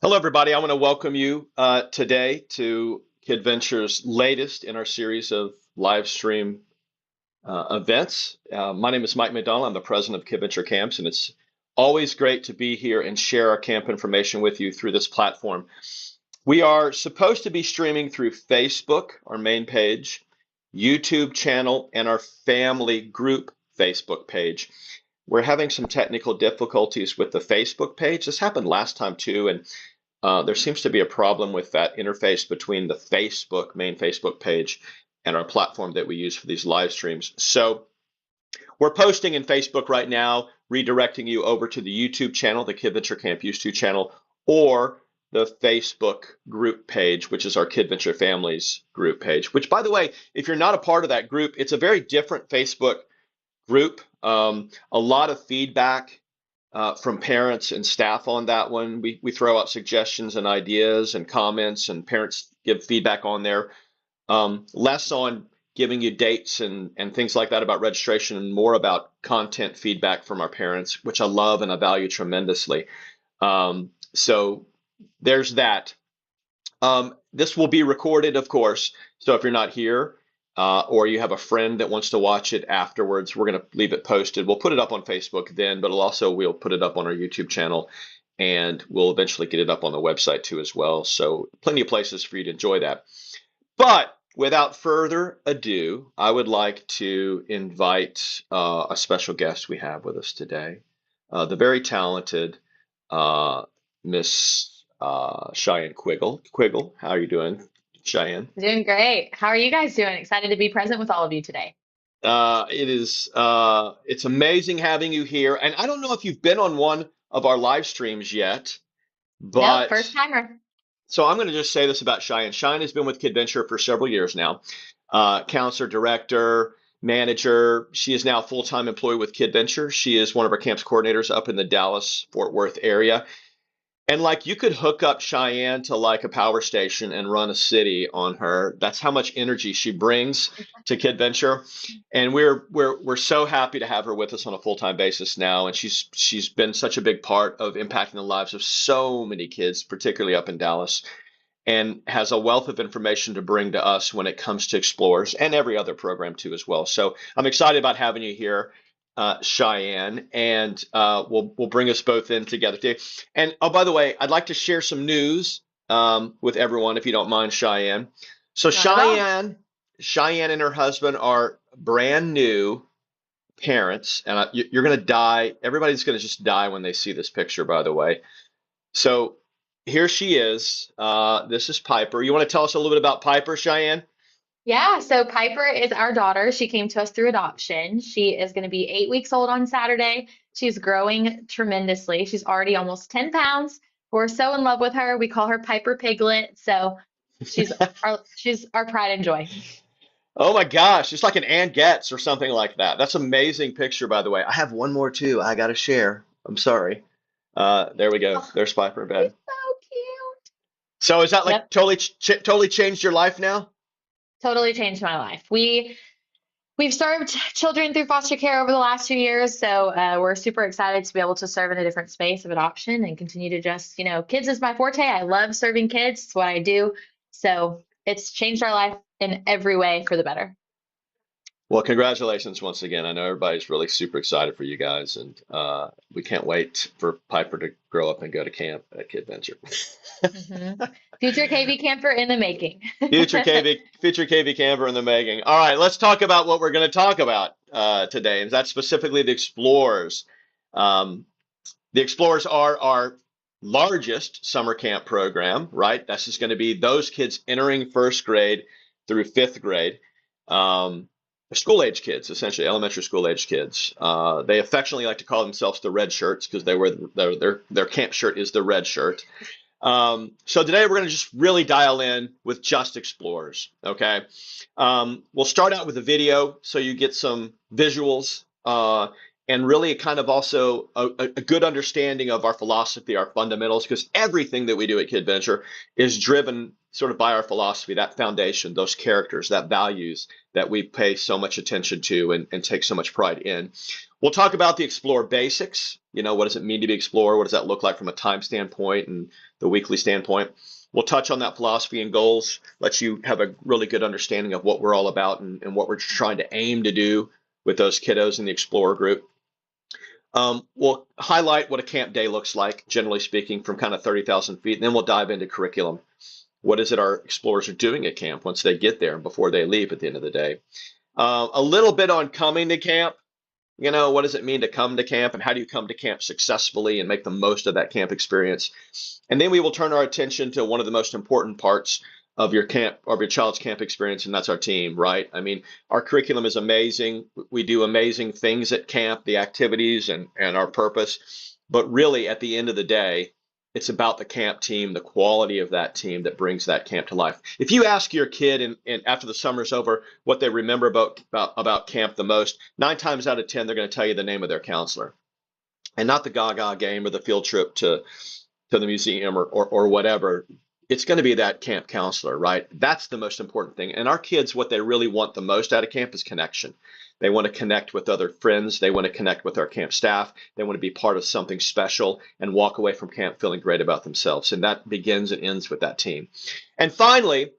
Hello, everybody. I want to welcome you today to Kidventure's latest in our series of live stream events. My name is Mike McDonald. I'm the president of Kidventure Camps, and it's always great to be here and share our camp information with you through this platform. We are supposed to be streaming through Facebook, our main page, YouTube channel, and our family group Facebook page. We're having some technical difficulties with the Facebook page. This happened last time too, and there seems to be a problem with that interface between the main Facebook page and our platform that we use for these live streams. So we're posting in Facebook right now, redirecting you over to the YouTube channel, the Kidventure Camp YouTube channel, or the Facebook group page, which is our Kidventure Families group page, which, by the way, if you're not a part of that group, it's a very different Facebook group. A lot of feedback from parents and staff on that one. We throw out suggestions and ideas and comments, and parents give feedback on there. Less on giving you dates and things like that about registration, and more about content feedback from our parents, which I love and I value tremendously. So there's that. This will be recorded, of course. So if you're not here, or you have a friend that wants to watch it afterwards, we're going to leave it posted. We'll put it up on Facebook then, but we'll put it up on our YouTube channel, and we'll eventually get it up on the website too as well. So plenty of places for you to enjoy that. But without further ado, I would like to invite a special guest we have with us today, the very talented Miss Cheyenne Quiggle. Quiggle, how are you doing, Cheyenne? Doing great. How are you guys doing? Excited to be present with all of you today. It's amazing having you here. And I don't know if you've been on one of our live streams yet, Nope, but first timer. so I'm going to just say this about Cheyenne. Cheyenne has been with Kidventure for several years now, counselor, director, manager. She is now a full-time employee with Kidventure. She is one of our camps coordinators up in the Dallas-Fort Worth area. And like you could hook up Cheyenne to like a power station and run a city on her. That's how much energy she brings to Kidventure. And we're so happy to have her with us on a full-time basis now. And she's been such a big part of impacting the lives of so many kids, particularly up in Dallas, and has a wealth of information to bring to us when it comes to Explorers and every other program too as well. So I'm excited about having you here, Cheyenne, and we'll bring us both in together today. And oh, by the way, I'd like to share some news with everyone, if you don't mind, Cheyenne. So Not at all. Cheyenne and her husband are brand new parents, and you're going to die. Everybody's going to just die when they see this picture, by the way. So here she is. This is Piper. You want to tell us a little bit about Piper, Cheyenne? Yeah, so Piper is our daughter. She came to us through adoption. She is going to be 8 weeks old on Saturday. She's growing tremendously. She's already almost 10 pounds. We're so in love with her. We call her Piper Piglet. So she's our pride and joy. Oh my gosh, it's like an Ann Getz or something like that. That's an amazing picture, by the way. I have one more too. I got to share. I'm sorry. There we go. Oh, There's Piper in she's bed. so cute. So is that like Yep, totally changed your life now? totally changed my life. We've served children through foster care over the last 2 years, so we're super excited to be able to serve in a different space of adoption and continue to just, kids is my forte. I love serving kids. It's what I do. So it's changed our life in every way for the better. Well, congratulations once again. I know everybody's really super excited for you guys, and we can't wait for Piper to grow up and go to camp at Kidventure. hmm Future KV camper in the making. Future KV camper in the making. All right, let's talk about what we're going to talk about today, and that's specifically the Explorers. Um, the Explorers are our largest summer camp program, right? That's just going to be those kids entering first grade through fifth grade. School age kids, essentially elementary school age kids. They affectionately like to call themselves the red shirts because their camp shirt is the red shirt. So today we're going to just really dial in with just Explorers. Okay. We'll start out with a video so you get some visuals and really kind of also a good understanding of our philosophy, our fundamentals, because everything that we do at Kidventure is driven sort of by our philosophy, that foundation, those characters, that values that we pay so much attention to and take so much pride in. We'll talk about the Explorer basics. What does it mean to be Explorer? What does that look like from a time standpoint and the weekly standpoint? We'll touch on that philosophy and goals, let you have a really good understanding of what we're all about and what we're trying to aim to do with those kiddos in the Explorer group. We'll highlight what a camp day looks like, generally speaking, from kind of 30,000 feet, and then we'll dive into curriculum. What is it our explorers are doing at camp once they get there and before they leave at the end of the day? A little bit on coming to camp. What does it mean to come to camp, and how do you come to camp successfully and make the most of that camp experience? And then we will turn our attention to one of the most important parts of your child's camp experience, and that's our team, right? I mean, our curriculum is amazing. We do amazing things at camp, the activities and our purpose. But really, at the end of the day, it's about the camp team, the quality of that team that brings that camp to life. If you ask your kid and after the summer's over what they remember about camp the most, 9 times out of 10, they're going to tell you the name of their counselor, and not the Gaga game or the field trip to the museum or whatever. It's going to be that camp counselor, right? That's the most important thing. And our kids, what they really want the most out of camp is connection. They want to connect with other friends. They want to connect with our camp staff. They want to be part of something special and walk away from camp feeling great about themselves. And that begins and ends with that team. And finally,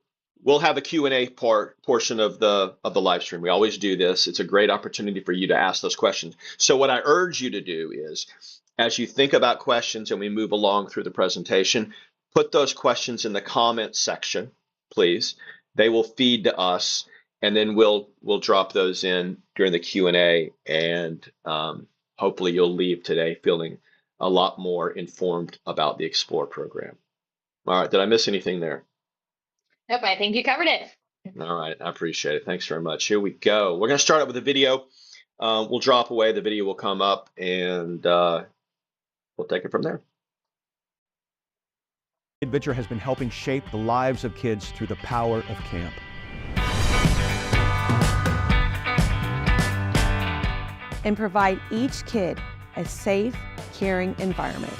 we'll have a Q&A portion of the live stream. We always do this. It's a great opportunity for you to ask those questions. So what I urge you to do is, as you think about questions and we move along through the presentation, put those questions in the comments section, please. They will feed to us, and then we'll drop those in during the Q&A, and hopefully you'll leave today feeling a lot more informed about the Explore program. All right, did I miss anything there? Nope, I think you covered it. All right, I appreciate it. Thanks very much. Here we go. We're going to start out with a video. We'll drop away. The video will come up, and we'll take it from there. Kidventure has been helping shape the lives of kids through the power of camp. And provide each kid a safe, caring environment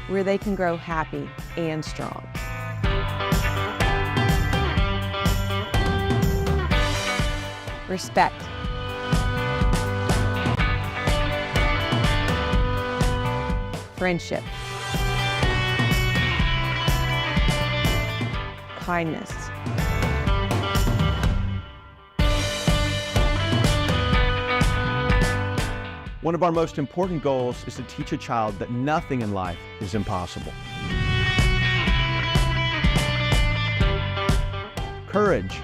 where they can grow happy and strong. Respect. Friendship. Kindness. One of our most important goals is to teach a child that nothing in life is impossible. Courage.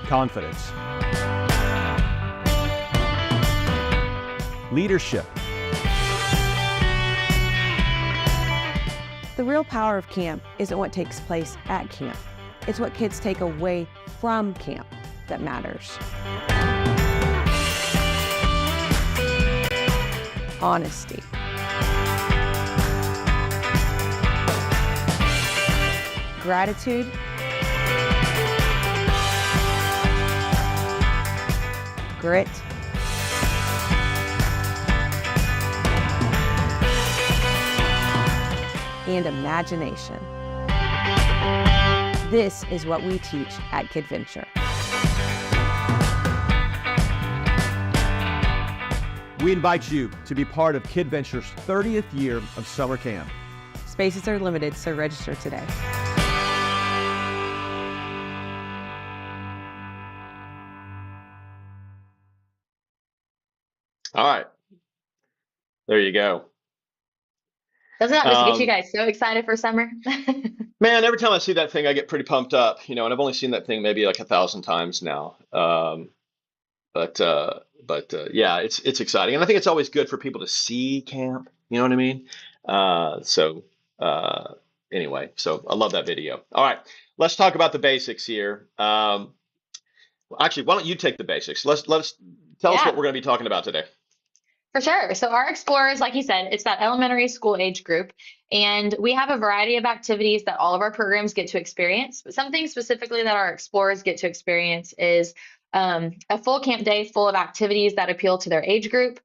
Confidence. Leadership. The real power of camp isn't what takes place at camp. It's what kids take away from camp that matters. Honesty. Gratitude. Grit. And imagination. This is what we teach at Kidventure. We invite you to be part of Kidventure's 30th year of summer camp. Spaces are limited, so register today. All right. There you go. Doesn't that just get you guys so excited for summer? Man, every time I see that thing, I get pretty pumped up, and I've only seen that thing maybe like 1,000 times now. But yeah, it's exciting, and I think it's always good for people to see camp. You know what I mean? Anyway, so I love that video. All right, let's talk about the basics here. Actually, why don't you take the basics? Let's tell us what we're going to be talking about today. For sure. So our Explorers, like you said, it's that elementary school age group, and we have a variety of activities that all of our programs get to experience. But something specifically that our Explorers get to experience is a full camp day full of activities that appeal to their age group.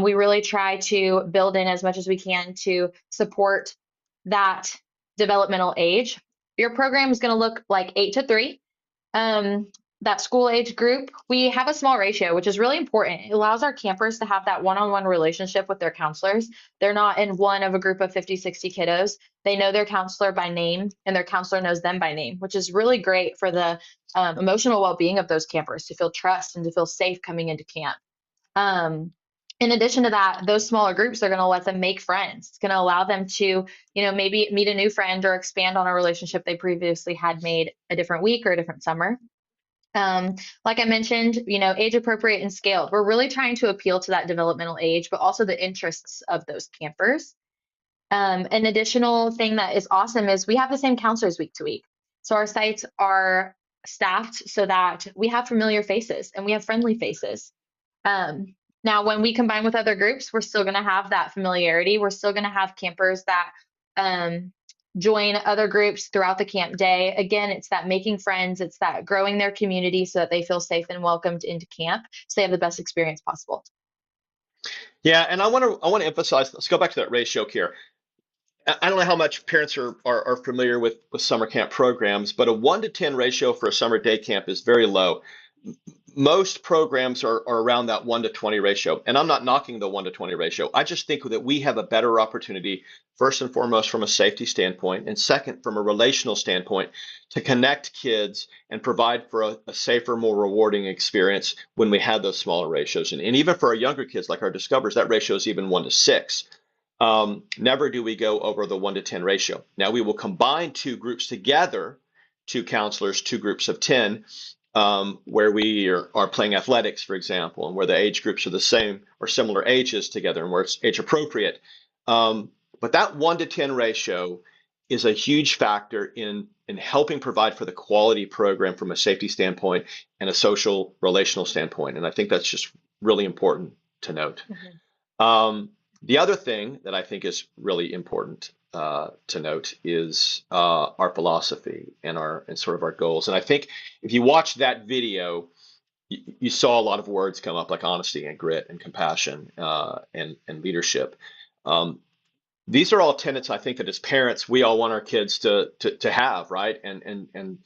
We really try to build in as much as we can to support that developmental age, your program is going to look like 8 to 3. That school age group, we have a small ratio, which is really important. It allows our campers to have that one-on-one relationship with their counselors. They're not in one of a group of 50, 60 kiddos. They know their counselor by name, and their counselor knows them by name, which is really great for the emotional well-being of those campers, to feel trust and to feel safe coming into camp. In addition to that, those smaller groups are going to let them make friends. It's going to allow them to, maybe meet a new friend or expand on a relationship they previously had made a different week or a different summer. Like I mentioned, age appropriate and scaled. We're really trying to appeal to that developmental age, but also the interests of those campers. An additional thing that is awesome is we have the same counselors week to week. So our sites are staffed so that we have familiar faces and we have friendly faces. Now, when we combine with other groups, we're still going to have that familiarity. We're still going to have campers that join other groups throughout the camp day. Again, it's that making friends, it's that growing their community so that they feel safe and welcomed into camp, so they have the best experience possible. Yeah, and I want to emphasize. Let's go back to that ratio here. I don't know how much parents are familiar with summer camp programs, but a 1 to 10 ratio for a summer day camp is very low. Most programs are around that 1 to 20 ratio. And I'm not knocking the 1 to 20 ratio. I just think that we have a better opportunity, first and foremost, from a safety standpoint, and second, from a relational standpoint, to connect kids and provide for a safer, more rewarding experience when we have those smaller ratios. And even for our younger kids, like our Discoverers, that ratio is even 1 to 6. Never do we go over the 1 to 10 ratio. Now, we will combine two groups together, two counselors, two groups of 10, where we are playing athletics, for example, and where the age groups are the same or similar ages together and where it's age appropriate. But that 1 to 10 ratio is a huge factor in helping provide for the quality program from a safety standpoint and a social relational standpoint. And I think that's just really important to note. Mm-hmm. The other thing that I think is really important to note is our philosophy and sort of our goals. And I think if you watch that video, you saw a lot of words come up like honesty and grit and compassion and leadership. These are all tenets I think that as parents we all want our kids to have, right, and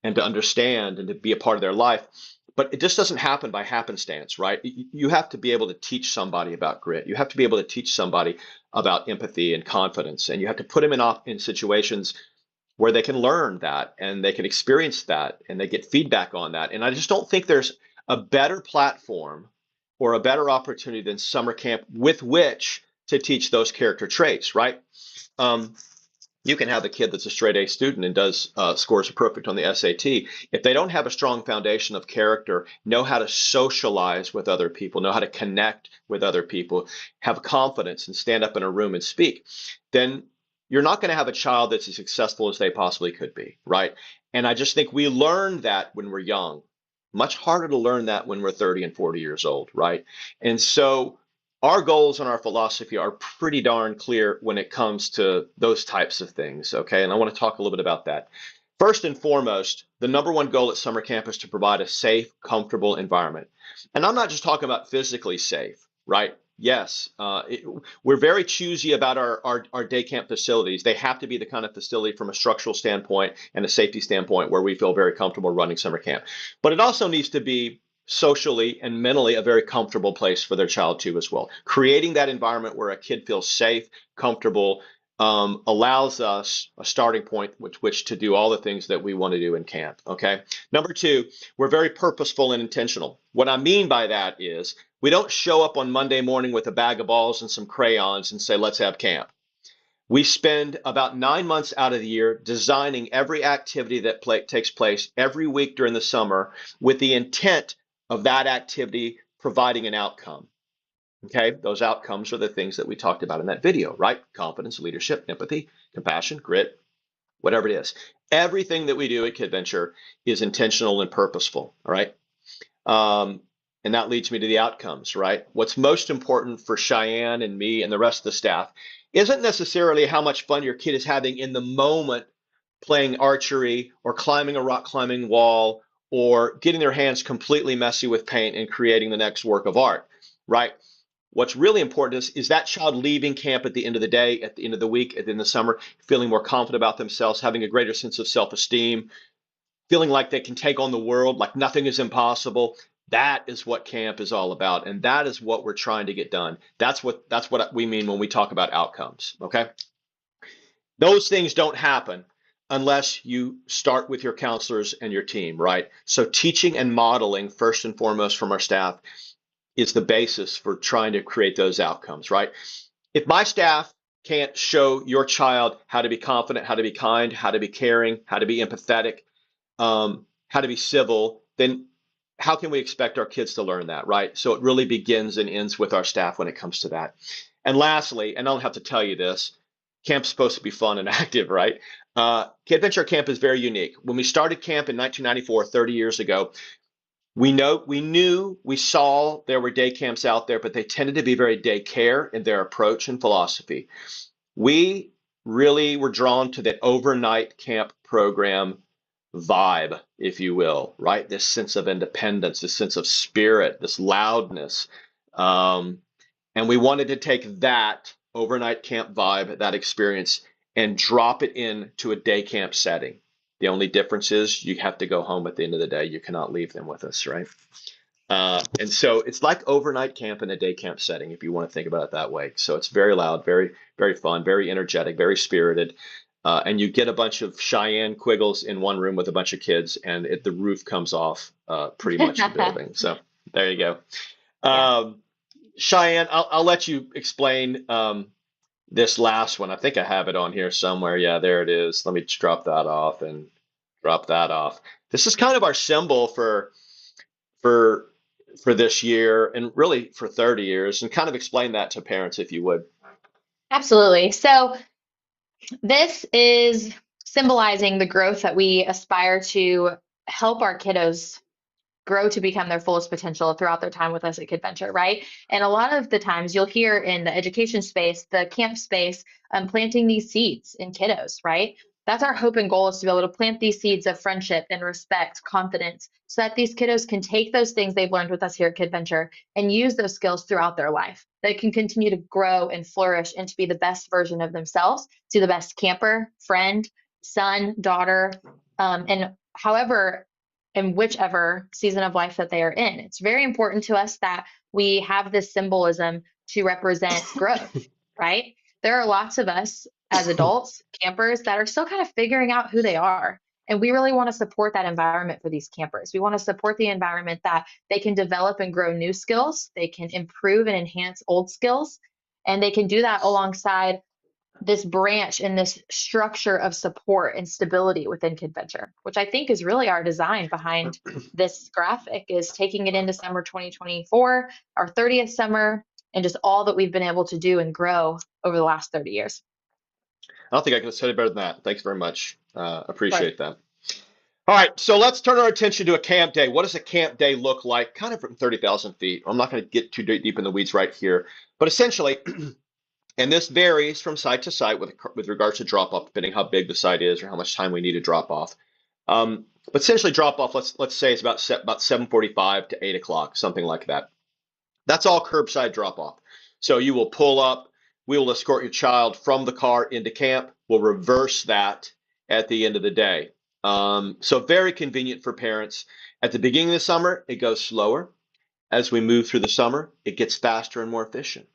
to understand and to be a part of their life. But it just doesn't happen by happenstance, right? You have to be able to teach somebody about grit. You have to be able to teach somebody about empathy and confidence. And you have to put them in situations where they can learn that and they can experience that and they get feedback on that. And I just don't think there's a better platform or a better opportunity than summer camp with which to teach those character traits, right? You can have a kid that's a straight A student and does scores perfect on the SAT. If they don't have a strong foundation of character, know how to socialize with other people, know how to connect with other people, have confidence and stand up in a room and speak, then you're not going to have a child that's as successful as they possibly could be, right? And I just think we learn that when we're young. Much harder to learn that when we're 30 and 40 years old, right? And so our goals and our philosophy are pretty darn clear when it comes to those types of things, okay? And I want to talk a little bit about that. First and foremost, the number one goal at summer camp is to provide a safe, comfortable environment. And I'm not just talking about physically safe, right? Yes, we're very choosy about our day camp facilities. They have to be the kind of facility from a structural standpoint and a safety standpoint where we feel very comfortable running summer camp. But it also needs to be socially and mentally a very comfortable place for their child too as well. Creating that environment where a kid feels safe, comfortable, allows us a starting point with which to do all the things that we want to do in camp, okay? Number two, we're very purposeful and intentional. What I mean by that is we don't show up on Monday morning with a bag of balls and some crayons and say, let's have camp. We spend about 9 months out of the year designing every activity that takes place every week during the summer with the intent of that activity providing an outcome. Okay, those outcomes are the things that we talked about in that video, right? Confidence, leadership, empathy, compassion, grit, whatever it is. Everything that we do at Kidventure is intentional and purposeful, all right? And that leads me to the outcomes, right? What's most important for Cheyenne and me and the rest of the staff isn't necessarily how much fun your kid is having in the moment playing archery or climbing a rock climbing wall or getting their hands completely messy with paint and creating the next work of art, right? what's really important is that child leaving camp at the end of the day, at the end of the week, at the end of the summer, feeling more confident about themselves, having a greater sense of self-esteem, feeling like they can take on the world, like nothing is impossible. That is what camp is all about, and that is what we're trying to get done. That's what we mean when we talk about outcomes, okay? Those things don't happen unless you start with your counselors and your team, right? So teaching and modeling, first and foremost from our staff, is the basis for trying to create those outcomes, right? If my staff can't show your child how to be confident, how to be kind, how to be caring, how to be empathetic, how to be civil, then how can we expect our kids to learn that, right? So it really begins and ends with our staff when it comes to that. And lastly, and I don't have to tell you this, camp's supposed to be fun and active, right? Kidventure Camp is very unique. When we started camp in 1994, 30 years ago, we saw there were day camps out there, but they tended to be very daycare in their approach and philosophy. We really were drawn to that overnight camp program vibe, if you will, right? This sense of independence, this sense of spirit, this loudness. And we wanted to take that overnight camp vibe, that experience, and drop it into a day camp setting. The only difference is you have to go home at the end of the day. You cannot leave them with us, right? And so it's like overnight camp in a day camp setting, if you want to think about it that way. So it's very loud, very, very fun, very energetic, very spirited. And you get a bunch of Cheyenne Quiggles in one room with a bunch of kids, and the roof comes off pretty much the building. So there you go. Yeah. Cheyenne, I'll let you explain this last one. I think I have it on here somewhere. Yeah, there it is. Let me just drop that off and drop that off. This is kind of our symbol for this year and really for 30 years, and kind of explain that to parents if you would. Absolutely. So this is symbolizing the growth that we aspire to help our kiddos grow to become their fullest potential throughout their time with us at Kidventure, right? And a lot of the times you'll hear in the education space, the camp space, planting these seeds in kiddos, right? That's our hope and goal, is to be able to plant these seeds of friendship and respect, confidence, so that these kiddos can take those things they've learned with us here at Kidventure and use those skills throughout their life. They can continue to grow and flourish and to be the best version of themselves, to the best camper, friend, son, daughter, and however in whichever season of life that they are in. It's very important to us that we have this symbolism to represent growth, right? There are lots of us as adults, campers, that are still kind of figuring out who they are. And we really want to support that environment for these campers. We want to support the environment that they can develop and grow new skills, they can improve and enhance old skills, and they can do that alongside this branch and this structure of support and stability within Kidventure, which I think is really our design behind this graphic, is taking it into summer 2024, our 30th summer, and just all that we've been able to do and grow over the last 30 years. I don't think I could have said it better than that. Thanks very much. Appreciate Right. that. All right, so let's turn our attention to a camp day. What does a camp day look like? Kind of from 30,000 feet. I'm not going to get too deep in the weeds right here, but essentially, and this varies from site to site with regards to drop off, depending how big the site is or how much time we need to drop off. But essentially, drop off. Let's say it's about 7:45 to 8 o'clock, something like that. That's all curbside drop off. So you will pull up. We will escort your child from the car into camp. We'll reverse that at the end of the day. So very convenient for parents. At the beginning of the summer, it goes slower. As we move through the summer, it gets faster and more efficient.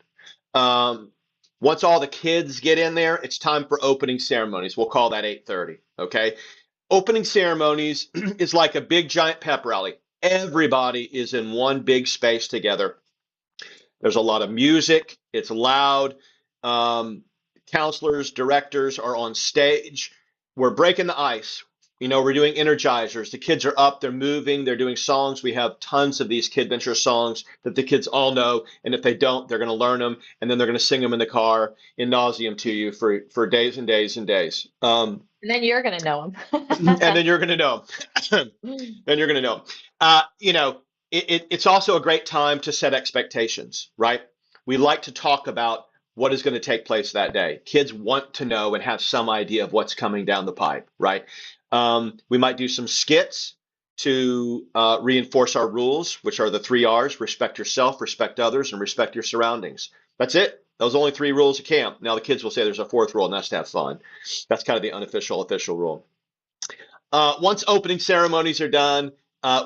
Once all the kids get in there, it's time for opening ceremonies. We'll call that 8:30, okay? Opening ceremonies is like a big giant pep rally. Everybody is in one big space together. There's a lot of music. It's loud. Counselors, directors are on stage. We're breaking the ice. We're doing energizers. The kids are up, they're moving, they're doing songs. We have tons of these Kidventure songs that the kids all know. And if they don't, they're going to learn them. And then they're going to sing them in the car in nauseum to you for days and days and days. And then you're going to know them. And then you're going to know. Then you're going to know. It's also a great time to set expectations, right? We like to talk about what is going to take place that day. Kids want to know and have some idea of what's coming down the pipe, right? We might do some skits to reinforce our rules, which are the 3 R's: respect yourself, respect others, and respect your surroundings. That's it. Those are only 3 rules of camp. Now the kids will say there's a 4th rule, and that's to have fun. That's kind of the unofficial official rule. Once opening ceremonies are done,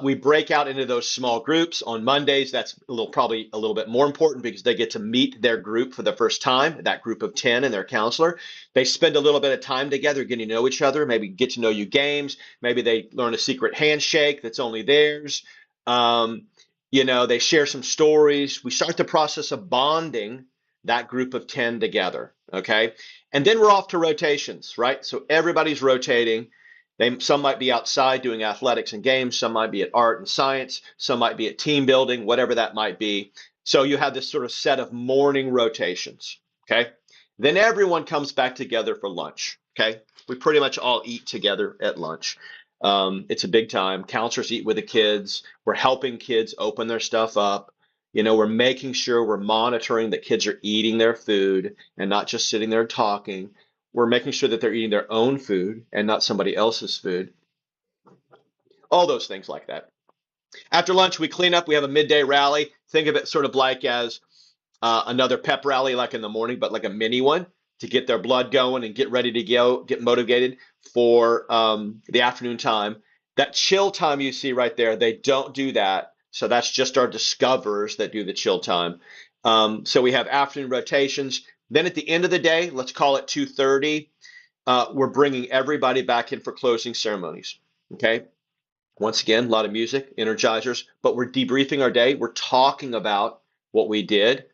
we break out into those small groups. On Mondays, that's probably a little bit more important because they get to meet their group for the first time, that group of 10 and their counselor. They spend a little bit of time together getting to know each other, maybe get to know you games. Maybe they learn a secret handshake that's only theirs. They share some stories. We start the process of bonding that group of 10 together, okay? And then we're off to rotations, right? So everybody's rotating. Some might be outside doing athletics and games, some might be at art and science, some might be at team building, whatever that might be. So you have this sort of set of morning rotations, okay? Then everyone comes back together for lunch, okay? We pretty much all eat together at lunch. It's a big time. Counselors eat with the kids. We're helping kids open their stuff up. We're making sure we're monitoring that kids are eating their food and not just sitting there talking. We're making sure that they're eating their own food and not somebody else's food. All those things like that. After lunch, we clean up. We have a midday rally. Think of it sort of like as another pep rally like in the morning, but like a mini one to get their blood going and get ready to go, get motivated for the afternoon time. That chill time you see right there, they don't do that. So that's just our discoverers that do the chill time. So we have afternoon rotations. Then at the end of the day, let's call it 2:30, we're bringing everybody back in for closing ceremonies, okay? Once again, a lot of music, energizers, but we're debriefing our day. We're talking about what we did,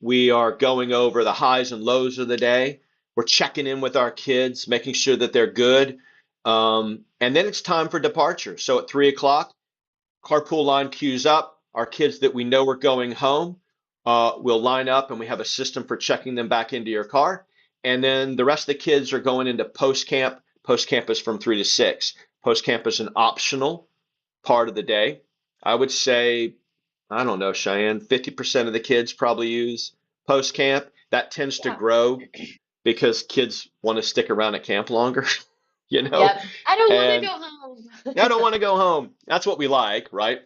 We are going over the highs and lows of the day. We're checking in with our kids, making sure that they're good. And then it's time for departure. So at 3 o'clock, carpool line queues up. Our kids that we know are going home will line up, and we have a system for checking them back into your car. And then the rest of the kids are going into post camp. Post camp is from 3 to 6. Post camp is an optional part of the day. I would say, I don't know, Cheyenne, 50% of the kids probably use post camp. That tends to grow because kids want to stick around at camp longer, Yep. I don't want to and go home. I don't want to go home. That's what we like, right?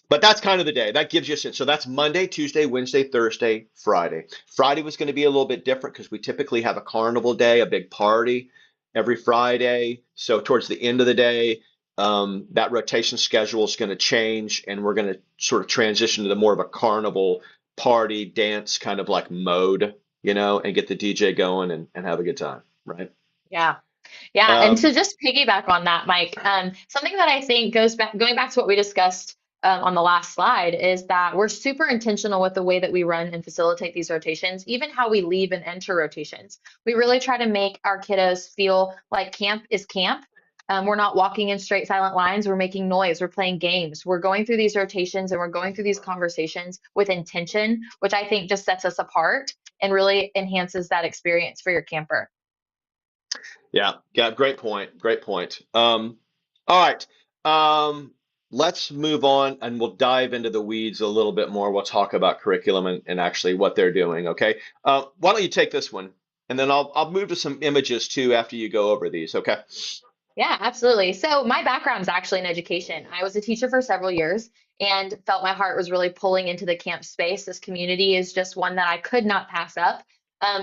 But that's kind of the day. That gives you a sense. So that's Monday, Tuesday, Wednesday, Thursday, Friday. Friday was going to be a little bit different because we typically have a carnival day, a big party every Friday. So towards the end of the day, that rotation schedule is going to change, and we're going to sort of transition to the more of a carnival party dance kind of like mode, and get the DJ going and have a good time, right? Yeah. Yeah, and Um, to just piggyback on that, Mike, something that I think going back to what we discussed on the last slide is that we're super intentional with the way that we run and facilitate these rotations, even how we leave and enter rotations. We really try to make our kiddos feel like camp is camp. We're not walking in straight silent lines. We're making noise. We're playing games. We're going through these rotations and we're going through these conversations with intention, which I think just sets us apart and really enhances that experience for your camper. yeah, great point. Great point. All right. Let's move on and we'll dive into the weeds a little bit more. We'll talk about curriculum and actually what they're doing. Okay. Why don't you take this one, and then I'll move to some images too after you go over these. Okay. Yeah, absolutely. So my background is actually in education. I was a teacher for several years and felt my heart was really pulling into the camp space. This community is just one that I could not pass up.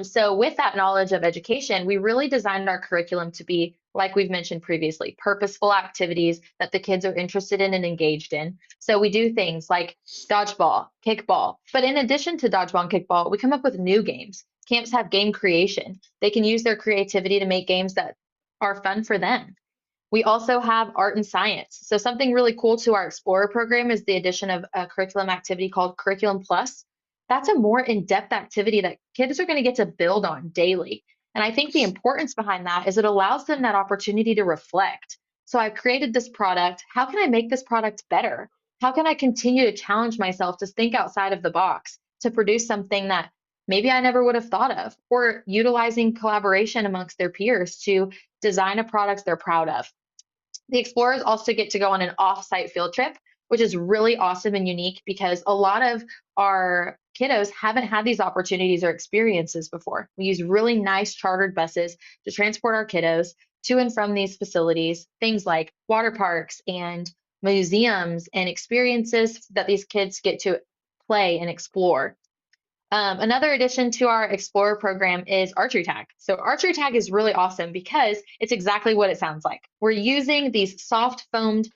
So with that knowledge of education, we really designed our curriculum to be, like we've mentioned previously, purposeful activities that the kids are interested in and engaged in. So we do things like dodgeball, kickball. But in addition to dodgeball and kickball, we come up with new games. Camps have game creation. They can use their creativity to make games that are fun for them. We also have art and science. So something really cool to our Explorer program is the addition of a curriculum activity called Curriculum Plus. That's a more in-depth activity that kids are going to get to build on daily. And I think the importance behind that is it allows them that opportunity to reflect. So I've created this product. How can I make this product better? How can I continue to challenge myself to think outside of the box to produce something that maybe I never would have thought of, or utilizing collaboration amongst their peers to design a product they're proud of. The explorers also get to go on an off-site field trip, which is really awesome and unique because a lot of our kiddos haven't had these opportunities or experiences before. We use really nice chartered buses to transport our kiddos to and from these facilities, things like water parks and museums and experiences that these kids get to play and explore. Another addition to our Explorer program is archery tag. So archery tag is really awesome because it's exactly what it sounds like. We're using these soft foamed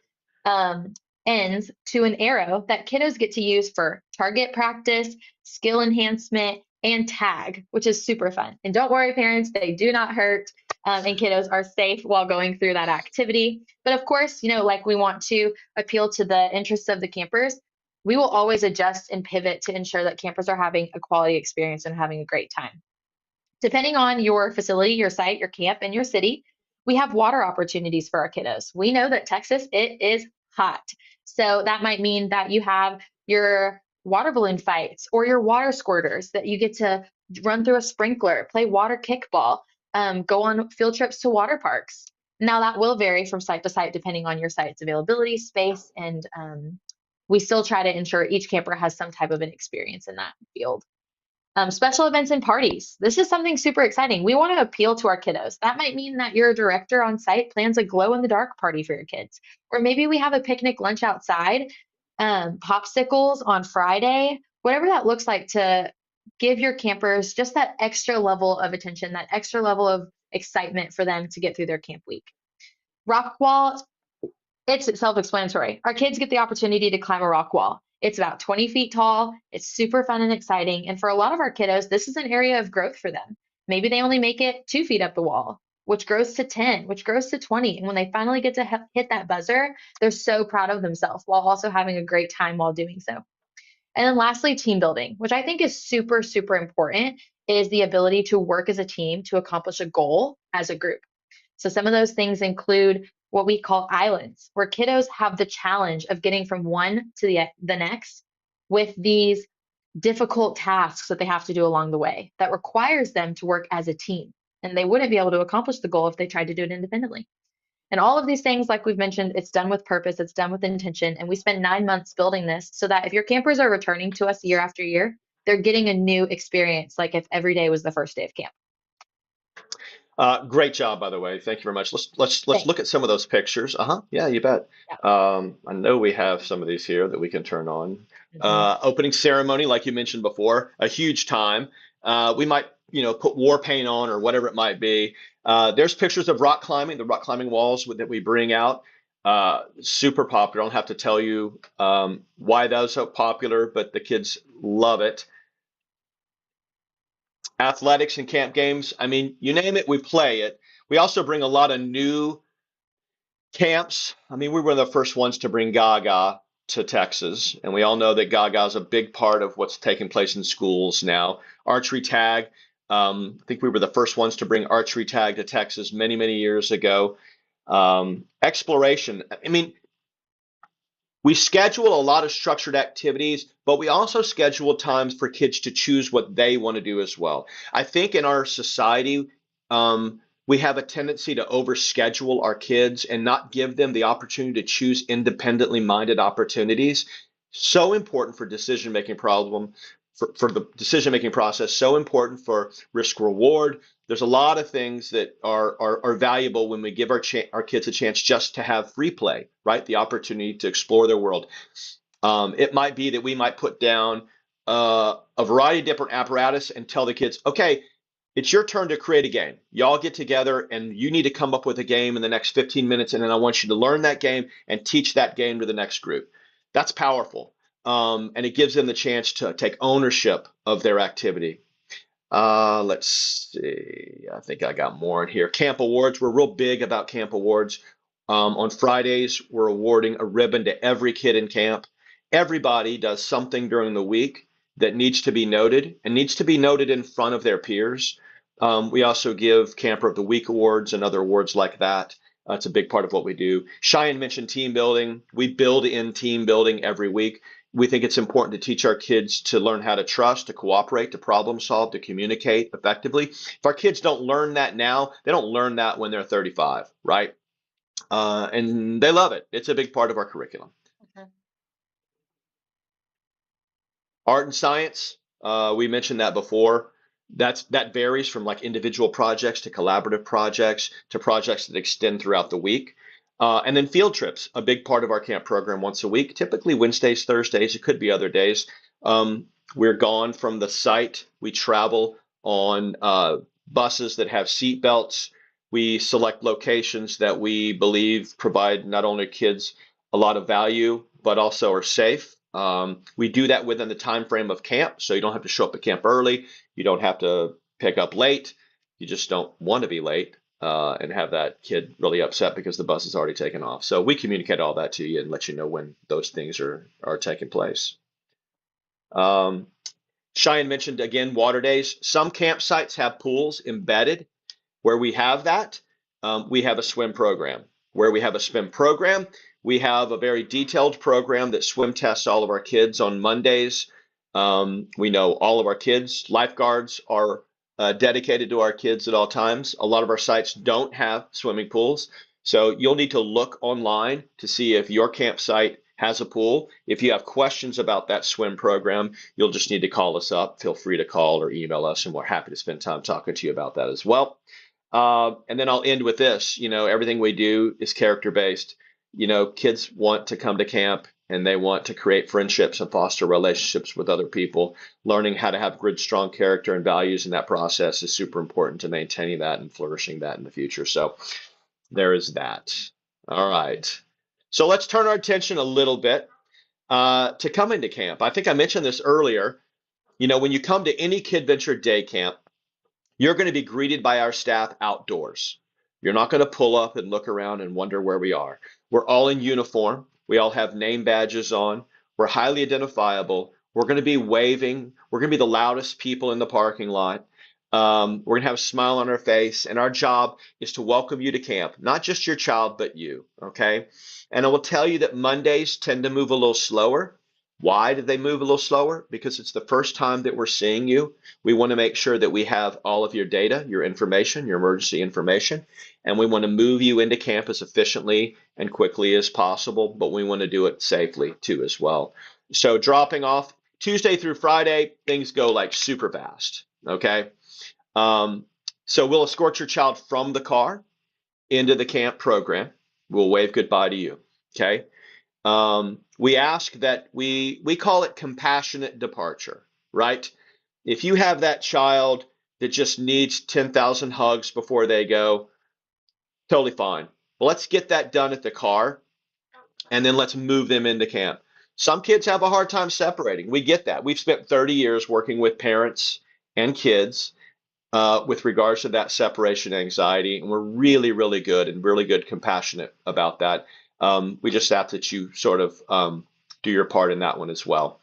um, ends to an arrow that kiddos get to use for target practice, skill enhancement, and tag, which is super fun. And don't worry, parents, they do not hurt, and kiddos are safe while going through that activity. But of course, like we want to appeal to the interests of the campers, we will always adjust and pivot to ensure that campers are having a quality experience and having a great time. Depending on your facility, your site, your camp, and your city, we have water opportunities for our kiddos. We know that Texas, it is hot. So that might mean that you have your water balloon fights or your water squirters that you get to run through a sprinkler, play water kickball, go on field trips to water parks. Now that will vary from site to site depending on your site's availability, space, and we still try to ensure each camper has some type of an experience in that field. Special events and parties. This is something super exciting. We want to appeal to our kiddos. That might mean that your director on site plans a glow in the dark party for your kids. Or maybe we have a picnic lunch outside, popsicles on Friday, whatever that looks like to give your campers just that extra level of attention, that extra level of excitement for them to get through their camp week. Rock wall, it's self-explanatory. Our kids get the opportunity to climb a rock wall. It's about 20 feet tall. It's super fun and exciting. And for a lot of our kiddos, this is an area of growth for them. Maybe they only make it 2 feet up the wall, which grows to 10, which grows to 20. And when they finally get to hit that buzzer, they're so proud of themselves while also having a great time while doing so. And then lastly, team building, which I think is super, super important, is the ability to work as a team to accomplish a goal as a group. So some of those things include what we call islands, where kiddos have the challenge of getting from one to the next with these difficult tasks that they have to do along the way that requires them to work as a team. And they wouldn't be able to accomplish the goal if they tried to do it independently. And all of these things, like we've mentioned, it's done with purpose, it's done with intention. And we spent 9 months building this so that if your campers are returning to us year after year, they're getting a new experience, like if every day was the first day of camp. Great job, by the way. Thank you very much. Let's Thanks. look at some of those pictures. Yeah, you bet. I know we have some of these here that we can turn on. Opening ceremony, like you mentioned before, a huge time. We might, put war paint on or whatever it might be. There's pictures of rock climbing, the rock climbing walls that we bring out. Super popular. I don't have to tell you why those are so popular, but the kids love it. Athletics and camp games. I mean, you name it, we play it. We also bring a lot of new camps. I mean, we were the first ones to bring Gaga to Texas, and we all know that Gaga is a big part of what's taking place in schools now. Archery tag. I think we were the first ones to bring archery tag to Texas many, many years ago. Exploration. I mean, we schedule a lot of structured activities, but we also schedule times for kids to choose what they want to do as well. I think in our society, we have a tendency to overschedule our kids and not give them the opportunity to choose independently minded opportunities. So important for decision-making problem, for the decision-making process, so important for risk reward. There's a lot of things that are valuable when we give our kids a chance just to have free play, right? The opportunity to explore their world. It might be that we might put down a variety of different apparatus and tell the kids, okay, it's your turn to create a game. Y'all get together and you need to come up with a game in the next 15 minutes, and then I want you to learn that game and teach that game to the next group. That's powerful. And it gives them the chance to take ownership of their activity. Let's see. I think I got more in here. Camp awards. We're real big about camp awards. On Fridays, we're awarding a ribbon to every kid in camp. Everybody does something during the week that needs to be noted and needs to be noted in front of their peers. We also give Camper of the Week awards and other awards like that. It's a big part of what we do. Cheyenne mentioned team building. We build in team building every week. We think it's important to teach our kids to learn how to trust, to cooperate, to problem solve, to communicate effectively. If our kids don't learn that now, they don't learn that when they're 35, right? And they love it. It's a big part of our curriculum. Art and science, we mentioned that before. That varies from like individual projects to collaborative projects to projects that extend throughout the week. And then field trips, a big part of our camp program once a week, typically Wednesdays, Thursdays, it could be other days. We're gone from the site. We travel on buses that have seat belts. We select locations that we believe provide not only kids a lot of value, but also are safe. We do that within the time frame of camp, so you don't have to show up at camp early. You don't have to pick up late. You just don't want to be late and have that kid really upset because the bus is already taken off. So we communicate all that to you and let you know when those things are taking place. Cheyenne mentioned again water days. Some campsites have pools embedded. Where we have that, we have a swim program. Where we have a swim program, we have a very detailed program that swim tests all of our kids on Mondays. We know all of our kids. Lifeguards are dedicated to our kids at all times. A lot of our sites don't have swimming pools. So you'll need to look online to see if your campsite has a pool. If you have questions about that swim program, you'll just need to call us up. Feel free to call or email us, and we're happy to spend time talking to you about that as well. And then I'll end with this. Everything we do is character based. Kids want to come to camp and they want to create friendships and foster relationships with other people. Learning how to have good, strong character and values in that process is super important to maintaining that and flourishing that in the future. So there is that. All right. So let's turn our attention a little bit to coming to camp. I think I mentioned this earlier. When you come to any Kidventure day camp, you're going to be greeted by our staff outdoors. You're not going to pull up and look around and wonder where we are. We're all in uniform. We all have name badges on. We're highly identifiable. We're going to be waving. We're going to be the loudest people in the parking lot. We're going to have a smile on our face. And our job is to welcome you to camp, not just your child, but you. Okay. And I will tell you that Mondays tend to move a little slower. Why did they move a little slower? Because it's the first time that we're seeing you. We want to make sure that we have all of your data, your information, your emergency information, and we want to move you into camp as efficiently and quickly as possible, but we want to do it safely too as well. So dropping off Tuesday through Friday, things go like super fast, okay? So we'll escort your child from the car into the camp program. We'll wave goodbye to you, okay? We ask that we call it compassionate departure, right? If you have that child that just needs 10,000 hugs before they go, totally fine. Well, let's get that done at the car, and then let's move them into camp. Some kids have a hard time separating. We get that. We've spent 30 years working with parents and kids with regards to that separation anxiety, and we're really, really good and really good compassionate about that. We just ask that you sort of do your part in that one as well.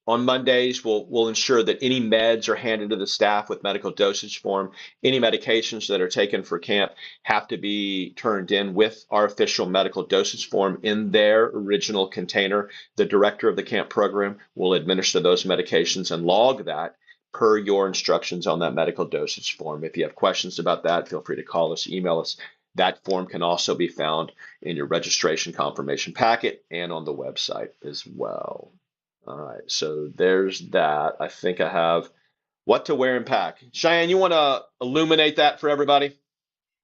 On Mondays, we'll ensure that any meds are handed to the staff with medical dosage form. Any medications that are taken for camp have to be turned in with our official medical dosage form in their original container. The director of the camp program will administer those medications and log that per your instructions on that medical dosage form. If you have questions about that, feel free to call us, email us. That form can also be found in your registration confirmation packet and on the website as well. All right, so there's that. I think I have what to wear and pack. Cheyenne, you want to illuminate that for everybody?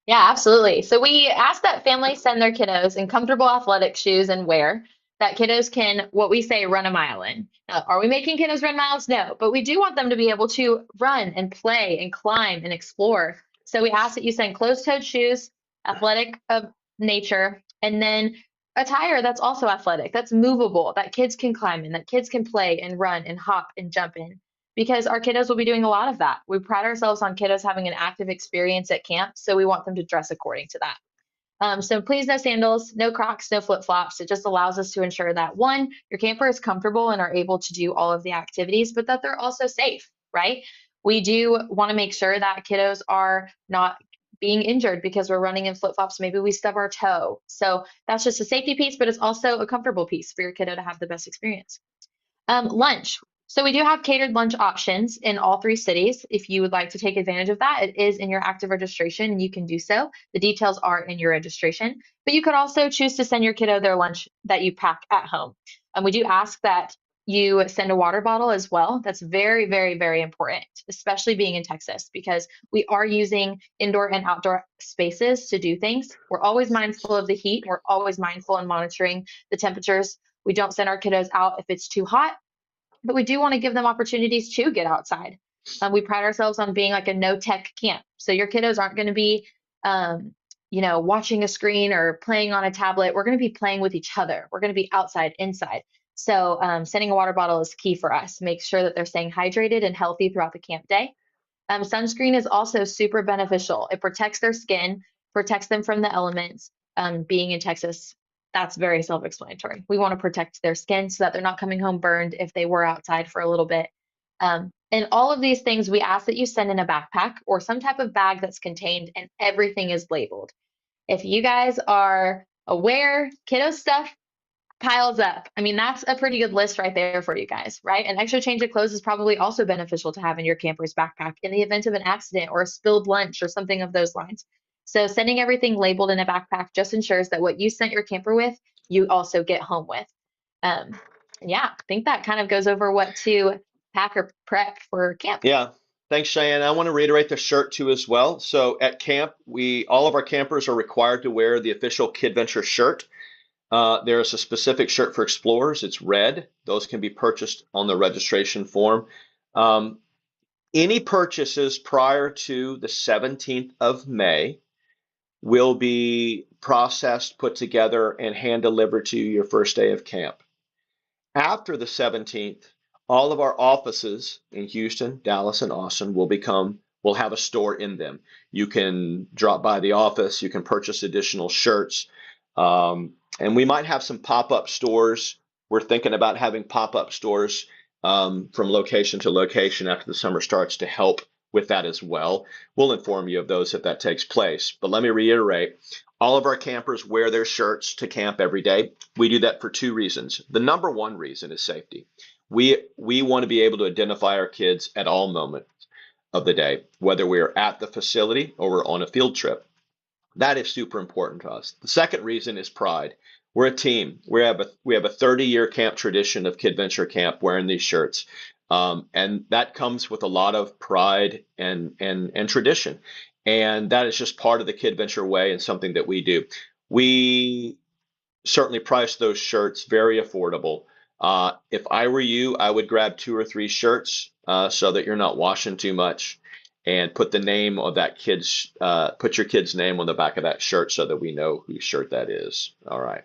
Yeah, absolutely. So we ask that families send their kiddos in comfortable athletic shoes and wear that kiddos can, what we say, run a mile in. Now, are we making kiddos run miles? No, but we do want them to be able to run and play and climb and explore. So we ask that you send closed-toed shoes, athletic of nature, and then attire that's also athletic, that's movable, that kids can climb in, that kids can play and run and hop and jump in. Because our kiddos will be doing a lot of that. We pride ourselves on kiddos having an active experience at camp, so we want them to dress according to that. So please, no sandals, no Crocs, no flip-flops. It just allows us to ensure that, one, your camper is comfortable and are able to do all of the activities, but that they're also safe, right? We do want to make sure that kiddos are not being injured because we're running in flip-flops. Maybe we stub our toe. So that's just a safety piece, but it's also a comfortable piece for your kiddo to have the best experience. Lunch. So we do have catered lunch options in all 3 cities. If you would like to take advantage of that, it is in your active registration and you can do so. The details are in your registration, but you could also choose to send your kiddo their lunch that you pack at home. We do ask that you send a water bottle as well. That's very, very, very important, especially being in Texas, because we are using indoor and outdoor spaces to do things. We're always mindful of the heat. We're always mindful and monitoring the temperatures. We don't send our kiddos out if it's too hot, but we do want to give them opportunities to get outside. We pride ourselves on being like a no tech camp. So your kiddos aren't going to be, um, watching a screen or playing on a tablet. We're going to be playing with each other. We're going to be outside, inside. So sending a water bottle is key for us. Make sure that they're staying hydrated and healthy throughout the camp day. Sunscreen is also super beneficial. It protects their skin, protects them from the elements. Being in Texas, that's very self-explanatory. We want to protect their skin so that they're not coming home burned if they were outside for a little bit. And all of these things, we ask that you send in a backpack or some type of bag that's contained and everything is labeled. If you guys are aware, kiddo stuff piles up. I mean, that's a pretty good list right there for you guys, right? An extra change of clothes is probably also beneficial to have in your camper's backpack in the event of an accident or a spilled lunch or something of those lines. So sending everything labeled in a backpack just ensures that what you sent your camper with, you also get home with. Yeah, I think that kind of goes over what to pack or prep for camp. Yeah. Thanks, Cheyenne. I want to reiterate the shirt too as well. So at camp, all of our campers are required to wear the official Kidventure shirt. There's a specific shirt for explorers. It's red. Those can be purchased on the registration form. Any purchases prior to the 17th of May will be processed, put together, and hand delivered to you your first day of camp. After the 17th, all of our offices in Houston, Dallas, and Austin will have a store in them. You can drop by the office, you can purchase additional shirts, and we might have some pop-up stores. We're thinking about having pop-up stores from location to location after the summer starts to help with that as well. We'll inform you of those if that takes place. But let me reiterate, all of our campers wear their shirts to camp every day. We do that for two reasons. The number one reason is safety. We want to be able to identify our kids at all moments of the day, whether we're at the facility or we're on a field trip. That is super important to us. The second reason is pride. We're a team. We have a 30-year camp tradition of Kidventure Camp wearing these shirts. And that comes with a lot of pride and tradition. And that is just part of the Kidventure way and something that we do. We certainly price those shirts very affordable. If I were you, I would grab 2 or 3 shirts so that you're not washing too much, and put the name of that put your kid's name on the back of that shirt so that we know whose shirt that is. All right.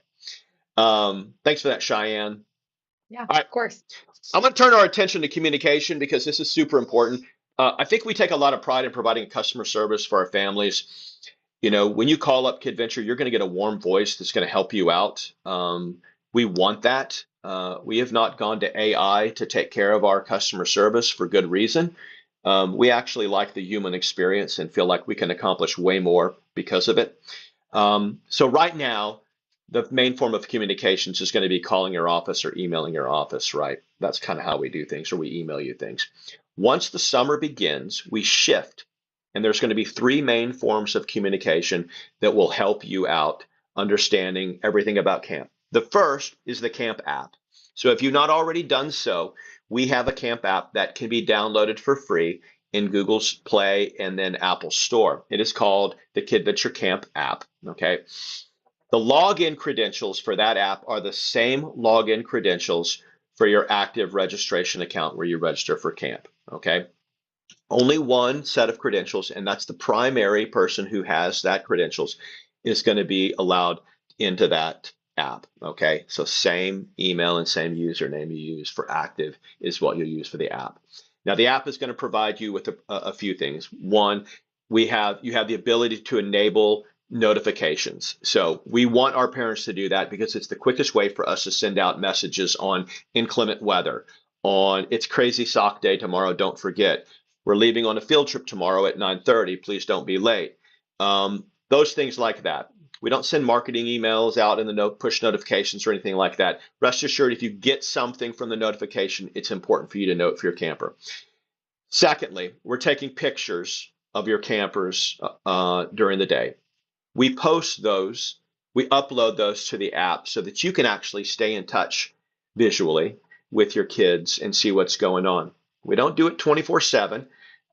Thanks for that, Cheyenne. Yeah, All right. of course. I'm going to turn our attention to communication because this is super important. I think we take a lot of pride in providing customer service for our families. When you call up Kidventure, you're going to get a warm voice that's going to help you out. We want that. We have not gone to AI to take care of our customer service for good reason. We actually like the human experience and feel like we can accomplish way more because of it. So right now, the main form of communications is going to be calling your office or emailing your office, right? That's kind of how we do things, or we email you things. Once the summer begins, we shift, and there's going to be 3 main forms of communication that will help you out understanding everything about camp. The first is the camp app. So if you've not already done so, we have a camp app that can be downloaded for free in Google's Play and then Apple Store. It is called the Kidventure Camp app, okay? The login credentials for that app are the same login credentials for your active registration account where you register for camp, okay? Only one set of credentials, and that's the primary person who has that credentials is going to be allowed into that app, okay? So same email and same username you use for active is what you'll use for the app. Now the app is going to provide you with a few things. One, you have the ability to enable notifications. So we want our parents to do that because it's the quickest way for us to send out messages on inclement weather, on it's crazy sock day tomorrow, don't forget. We're leaving on a field trip tomorrow at 9:30, please don't be late. Those things like that. We don't send marketing emails out in the push notifications or anything like that. Rest assured, if you get something from the notification, it's important for you to note for your camper. Secondly, we're taking pictures of your campers during the day. We post those, we upload those to the app so that you can actually stay in touch visually. with your kids and see what's going on. We don't do it 24/7.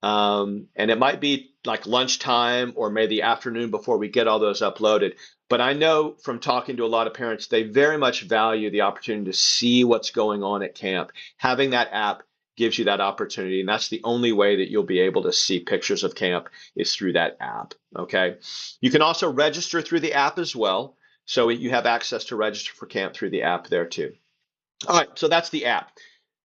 And it might be like lunchtime or maybe the afternoon before we get all those uploaded. But I know from talking to a lot of parents, they very much value the opportunity to see what's going on at camp. Having that app gives you that opportunity. And that's the only way that you'll be able to see pictures of camp is through that app. Okay. You can also register through the app as well. So you have access to register for camp through the app there too. All right. So that's the app.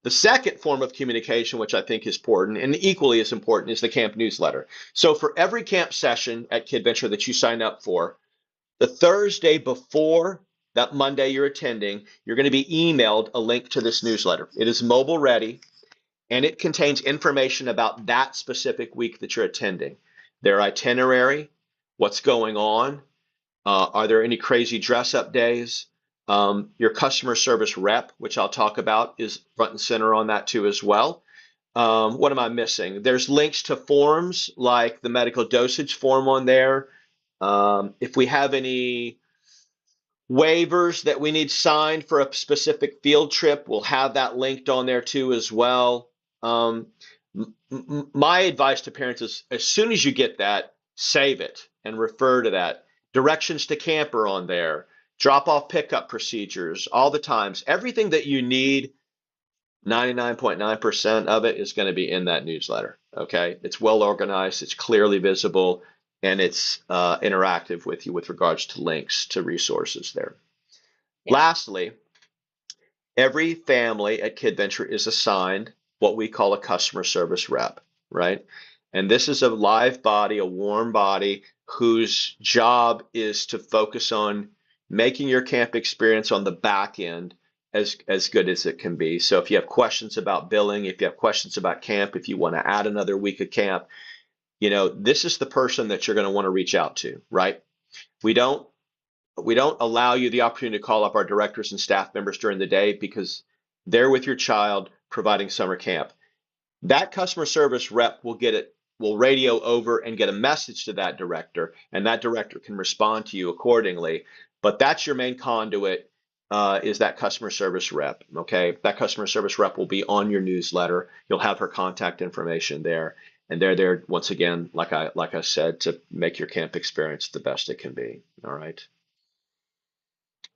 The second form of communication, which I think is important and equally as important, is the camp newsletter. So for every camp session at Kidventure that you sign up for, the Thursday before that Monday you're attending, you're going to be emailed a link to this newsletter. It is mobile ready, and it contains information about that specific week that you're attending, their itinerary, what's going on, are there any crazy dress up days? Your customer service rep, which I'll talk about, is front and center on that too as well. What am I missing? There's links to forms like the medical dosage form on there. If we have any waivers that we need signed for a specific field trip, we'll have that linked on there too as well. My advice to parents is as soon as you get that, save it and refer to that. Directions to camper on there, drop off pickup procedures, all the times, everything that you need, 99.9% of it is going to be in that newsletter. Okay. It's well organized, it's clearly visible, and it's interactive with you with regards to links to resources there. Yeah. Lastly, every family at Kidventure is assigned what we call a customer service rep, right? And this is a live body, a warm body, whose job is to focus on making your camp experience on the back end as good as it can be. So if you have questions about billing, if you have questions about camp, if you want to add another week of camp, this is the person that you're going to want to reach out to, right? We don't allow you the opportunity to call up our directors and staff members during the day because they're with your child providing summer camp. That customer service rep will radio over and get a message to that director, and that director can respond to you accordingly. But that's your main conduit, is that customer service rep. Okay, that customer service rep will be on your newsletter. You'll have her contact information there, and they're there once again, like I said, to make your camp experience the best it can be. All right.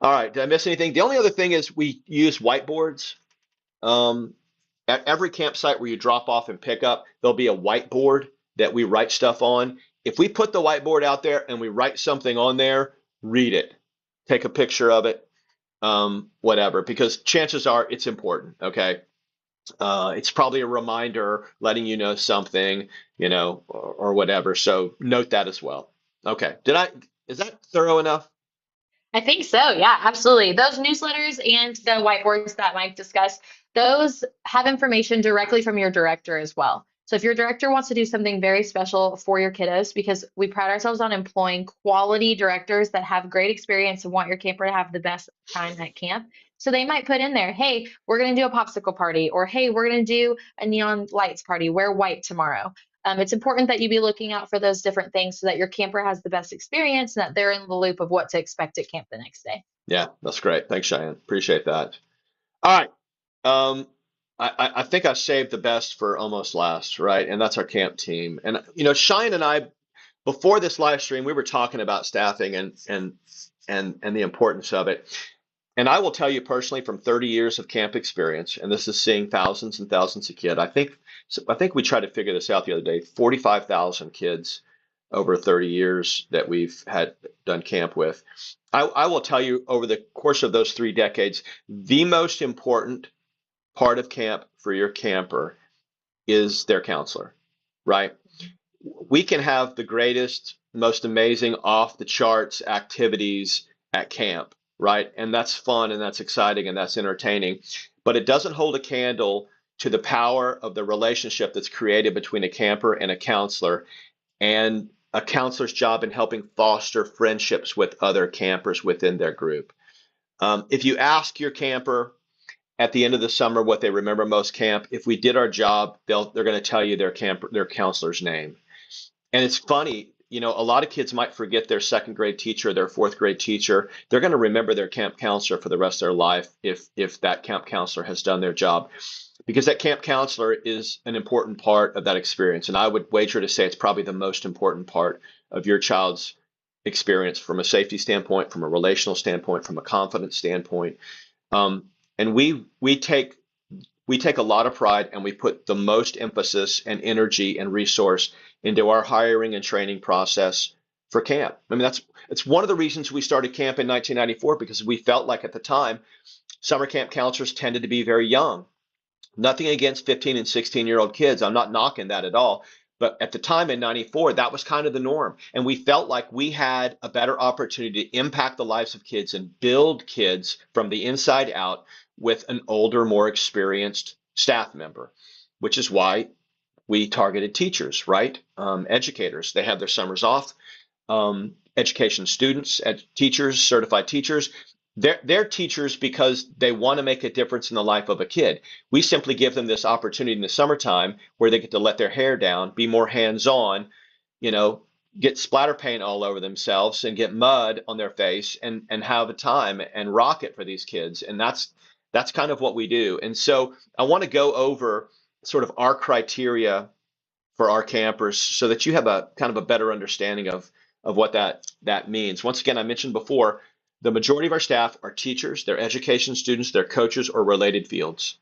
All right. Did I miss anything? The only other thing is we use whiteboards. At every campsite where you drop off and pick up, there'll be a whiteboard that we write stuff on. If we put the whiteboard out there and we write something on there, read it, take a picture of it, whatever, because chances are it's important. Okay. It's probably a reminder letting you know something, or whatever. So note that as well. Okay. Is that thorough enough? I think so. Yeah, absolutely. Those newsletters and the whiteboards that Mike discussed, those have information directly from your director as well. So if your director wants to do something very special for your kiddos, because we pride ourselves on employing quality directors that have great experience and want your camper to have the best time at camp. So they might put in there, hey, we're going to do a popsicle party, or hey, we're going to do a neon lights party. Wear white tomorrow. It's important that you be looking out for those different things so that your camper has the best experience and that they're in the loop of what to expect at camp the next day. Yeah, that's great. Thanks, Cheyenne. Appreciate that. All right. I think I saved the best for almost last, right? And that's our camp team. And Cheyenne and I, before this live stream, we were talking about staffing and the importance of it. And I will tell you personally, from 30 years of camp experience, and this is seeing thousands and thousands of kids. I think we tried to figure this out the other day. 45,000 kids over 30 years that we've had done camp with. I will tell you, over the course of those 3 decades, the most important part of camp for your camper is their counselor, right? We can have the greatest, most amazing, off the charts activities at camp, right? And that's fun and that's exciting and that's entertaining, but it doesn't hold a candle to the power of the relationship that's created between a camper and a counselor, and a counselor's job in helping foster friendships with other campers within their group. If you ask your camper at the end of the summer what they remember most camp, if we did our job, they're going to tell you their counselor's name. And it's funny, a lot of kids might forget their second grade teacher, their fourth grade teacher. They're going to remember their camp counselor for the rest of their life if that camp counselor has done their job, because that camp counselor is an important part of that experience. And I would wager to say it's probably the most important part of your child's experience from a safety standpoint, from a relational standpoint, from a confidence standpoint. And we take a lot of pride, and we put the most emphasis and energy and resource into our hiring and training process for camp. I mean, it's one of the reasons we started camp in 1994, because we felt like at the time summer camp counselors tended to be very young. Nothing against 15 and 16-year-old kids. I'm not knocking that at all. But at the time in 94, that was kind of the norm. And we felt like we had a better opportunity to impact the lives of kids and build kids from the inside out with an older, more experienced staff member, which is why we targeted teachers, right? Educators. They have their summers off. Education students, teachers, certified teachers. They're teachers because they want to make a difference in the life of a kid. We simply give them this opportunity in the summertime where they get to let their hair down, be more hands-on, get splatter paint all over themselves and get mud on their face and have a time and rock it for these kids. And that's kind of what we do. And so I want to go over sort of our criteria for our campers so that you have a kind of a better understanding of what that means. Once again, I mentioned before, the majority of our staff are teachers, they're education students, they're coaches or related fields.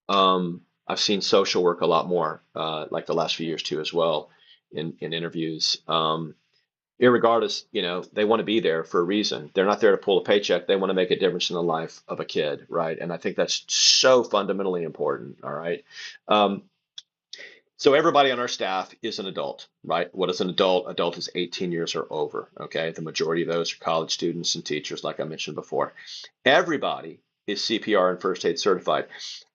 I've seen social work a lot more, like the last few years too, as well, in interviews. Irregardless, they want to be there for a reason. They're not there to pull a paycheck. They want to make a difference in the life of a kid, right? And I think that's so fundamentally important, all right? So everybody on our staff is an adult, right? What is an adult? Adult is 18 years or over, okay? The majority of those are college students and teachers, like I mentioned before. Everybody is CPR and first aid certified.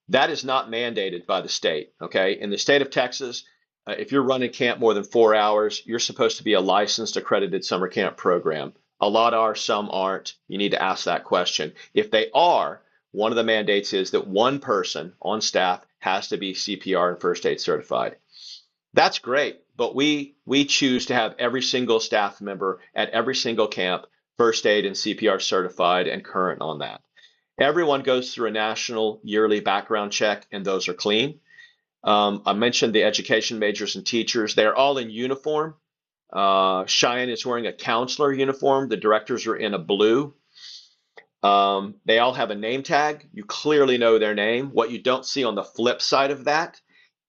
That is not mandated by the state, okay? In the state of Texas, if you're running camp more than 4 hours, you're supposed to be a licensed, accredited summer camp program. A lot are, some aren't. You need to ask that question. If they are, one of the mandates is that one person on staff has to be CPR and first aid certified. That's great, but we choose to have every single staff member at every single camp first aid and CPR certified and current on that. Everyone goes through a national yearly background check, and those are clean. I mentioned the education majors and teachers. They're all in uniform. Cheyenne is wearing a counselor uniform. The directors are in a blue. They all have a name tag. You clearly know their name. What you don't see on the flip side of that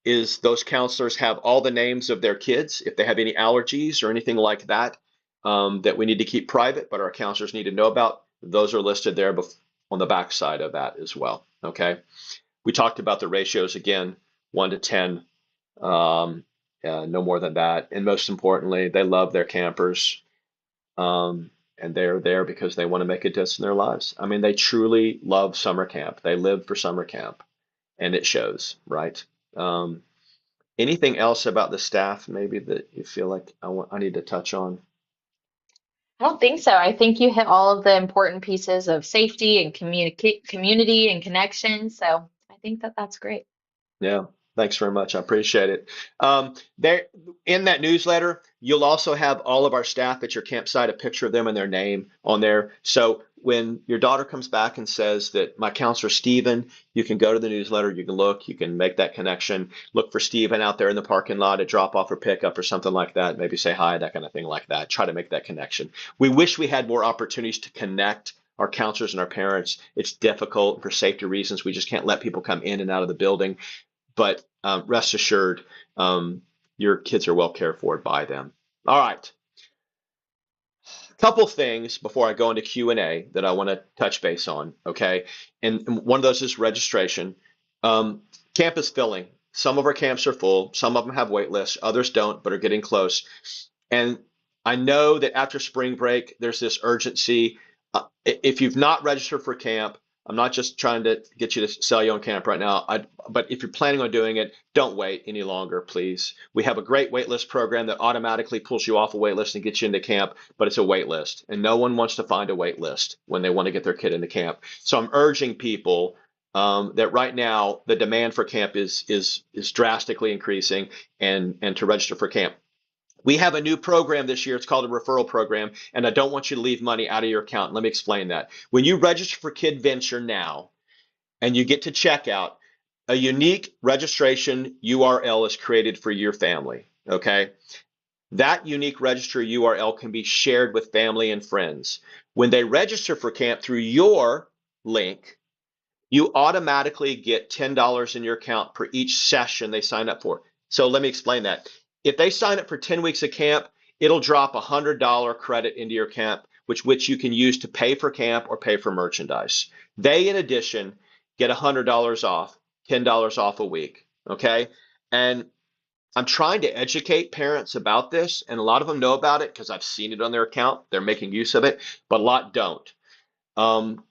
is those counselors have all the names of their kids. If they have any allergies or anything like that, that we need to keep private, but our counselors need to know about, those are listed there on the back side of that as well, okay? We talked about the ratios again, 1 to 10, no more than that. And most importantly, they love their campers. And they're there because they want to make a difference in their lives. I mean, they truly love summer camp. They live for summer camp, and it shows, right? Anything else about the staff maybe that you feel like I need to touch on? I don't think so. I think you hit all of the important pieces of safety and community and connection. So I think that that's great. Yeah, thanks very much. I appreciate it. There in that newsletter, you'll also have all of our staff at your campsite, a picture of them and their name on there. So when your daughter comes back and says that my counselor Stephen, you can go to the newsletter, you can look, you can make that connection, look for Stephen out there in the parking lot at drop off or pickup or something like that, maybe say hi, that kind of thing like that. Try to make that connection. We wish we had more opportunities to connect our counselors and our parents. It's difficult for safety reasons. We just can't let people come in and out of the building. But rest assured, your kids are well cared for by them. All right. Couple things before I go into Q&A that I want to touch base on, okay? And one of those is registration. Camp is filling. Some of our camps are full. Some of them have wait lists. Others don't, but are getting close. And I know that after spring break, there's this urgency. If you've not registered for camp, I'm not just trying to get you to sell your own camp right now, but if you're planning on doing it, don't wait any longer, please. We have a great waitlist program that automatically pulls you off a waitlist and gets you into camp, but it's a waitlist, and no one wants to find a waitlist when they want to get their kid into camp. So I'm urging people that right now the demand for camp is drastically increasing, and to register for camp. We have a new program this year. It's called a referral program, and I don't want you to leave money out of your account. Let me explain that. When you register for Kidventure now and you get to checkout, a unique registration URL is created for your family, okay? That unique register URL can be shared with family and friends. When they register for camp through your link, you automatically get $10 in your account per each session they sign up for. So let me explain that. If they sign up for 10 weeks of camp, it'll drop a $100 credit into your camp, which you can use to pay for camp or pay for merchandise. They, in addition, get $100 off, $10 off a week, okay? And I'm trying to educate parents about this, and a lot of them know about it because I've seen it on their account. They're making use of it, but a lot don't.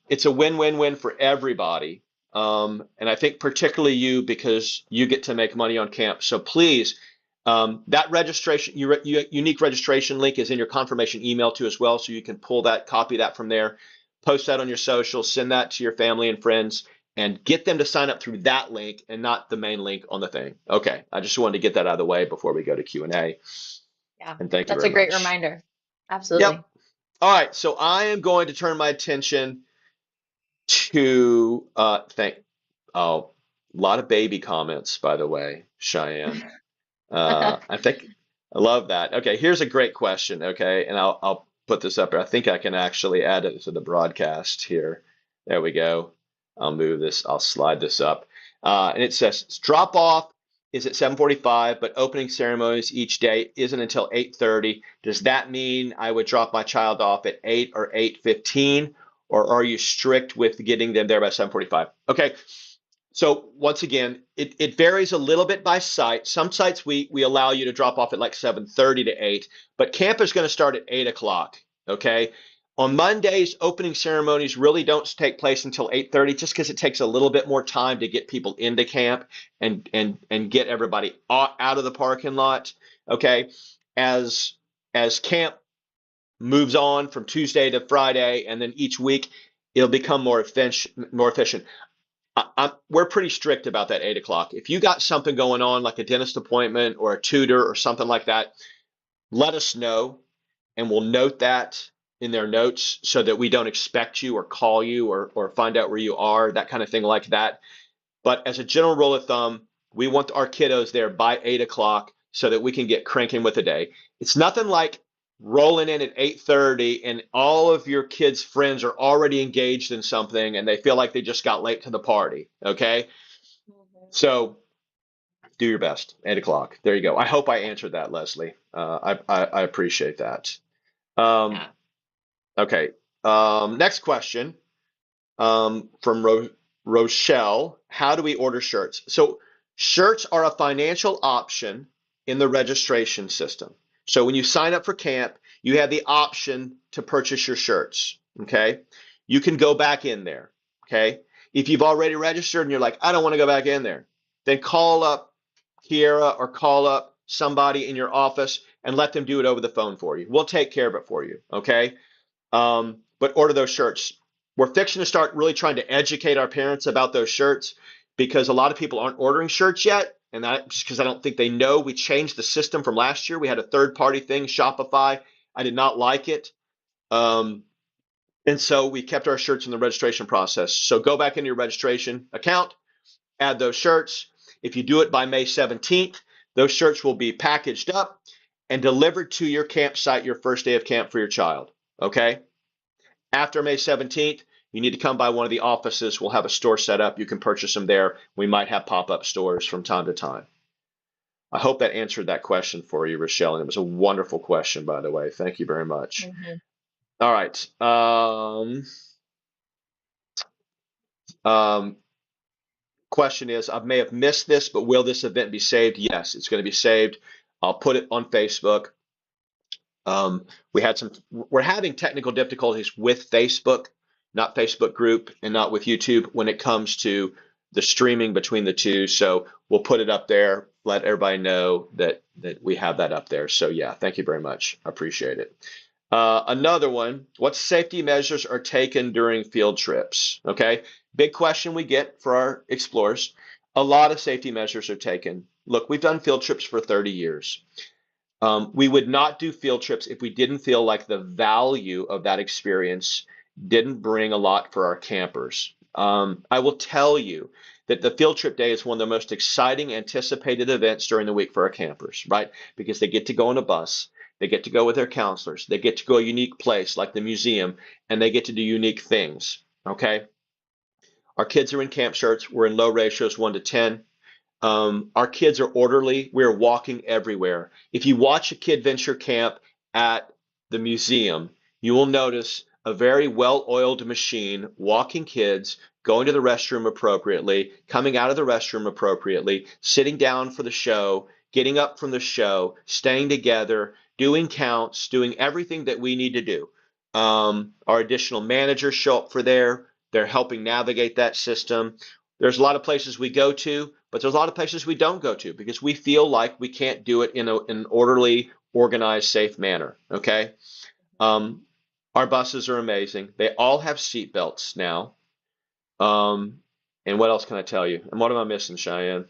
It's a win-win-win for everybody. And I think particularly you, because you get to make money on camp. So please, that registration, your unique registration link is in your confirmation email too as well. So you can pull that, copy that from there, post that on your social, send that to your family and friends, and get them to sign up through that link and not the main link on the thing. Okay, I just wanted to get that out of the way before we go to Q&A. Yeah, And thank you that's very a great much. reminder. Yep. Absolutely. All right, so I am going to turn my attention to a lot of baby comments, by the way, Cheyenne. I think I love that. Okay, here's a great question. Okay, and I'll put this up here. I think I can actually add it to the broadcast here. There we go. I'll move this. I'll slide this up. And it says drop off is at 7:45, but opening ceremonies each day isn't until 8:30. Does that mean I would drop my child off at 8 or 8:15, or are you strict with getting them there by 7:45? Okay. So once again, it varies a little bit by site. Some sites we allow you to drop off at like 7:30 to 8, but camp is going to start at 8 o'clock. Okay. On Mondays, opening ceremonies really don't take place until 8:30, just because it takes a little bit more time to get people into camp and get everybody out of the parking lot. Okay. As camp moves on from Tuesday to Friday, and then each week it'll become more efficient. We're pretty strict about that 8 o'clock. If you got something going on, like a dentist appointment or a tutor or something like that, let us know, and we'll note that in their notes so that we don't expect you or call you or find out where you are, that kind of thing like that. But as a general rule of thumb, we want our kiddos there by 8 o'clock so that we can get cranking with the day. It's nothing like rolling in at 8:30 and all of your kids' friends are already engaged in something and they feel like they just got late to the party. Okay. So do your best. 8 o'clock. There you go. I hope I answered that, Leslie. I appreciate that. Yeah. Okay. Next question from Rochelle. How do we order shirts? So shirts are a financial option in the registration system. So when you sign up for camp, you have the option to purchase your shirts. Okay. You can go back in there. Okay. If you've already registered and you're like, I don't want to go back in there, then call up Kiera or call up somebody in your office and let them do it over the phone for you. We'll take care of it for you. Okay. But order those shirts. We're fixing to start really trying to educate our parents about those shirts because a lot of people aren't ordering shirts yet. And that just because I don't think they know. We changed the system from last year. We had a third-party thing, Shopify. I did not like it. And so we kept our shirts in the registration process. So go back into your registration account, add those shirts. If you do it by May 17th, those shirts will be packaged up and delivered to your campsite your first day of camp for your child. Okay? After May 17th, you need to come by one of the offices. We'll have a store set up. You can purchase them there. We might have pop-up stores from time to time. I hope that answered that question for you, Rochelle. And it was a wonderful question, by the way. Thank you very much. All right. Question is, I may have missed this, but will this event be saved? Yes, it's going to be saved. I'll put it on Facebook. We're having technical difficulties with Facebook, not Facebook group and not with YouTube when it comes to the streaming between the two. So we'll put it up there, let everybody know that we have that up there. So yeah, thank you very much. I appreciate it. Another one, what safety measures are taken during field trips? Okay, big question we get for our explorers. A lot of safety measures are taken. Look, we've done field trips for 30 years. We would not do field trips if we didn't feel like the value of that experience didn't bring a lot for our campers. I will tell you that the field trip day is one of the most exciting, anticipated events during the week for our campers, right? Because they get to go on a bus, they get to go with their counselors, they get to go a unique place like the museum, and they get to do unique things, okay? Our kids are in camp shirts. We're in low ratios, 1 to 10. Our kids are orderly. We're walking everywhere. If you watch a Kidventure camp at the museum, you will notice a very well-oiled machine, walking kids, going to the restroom appropriately, coming out of the restroom appropriately, sitting down for the show, getting up from the show, staying together, doing counts, doing everything that we need to do. Our additional managers show up for there. They're helping navigate that system. There's a lot of places we go to, but there's a lot of places we don't go to because we feel like we can't do it in an orderly, organized, safe manner. Okay. Our buses are amazing. They all have seat belts now. And what else can I tell you? And what am I missing, Cheyenne?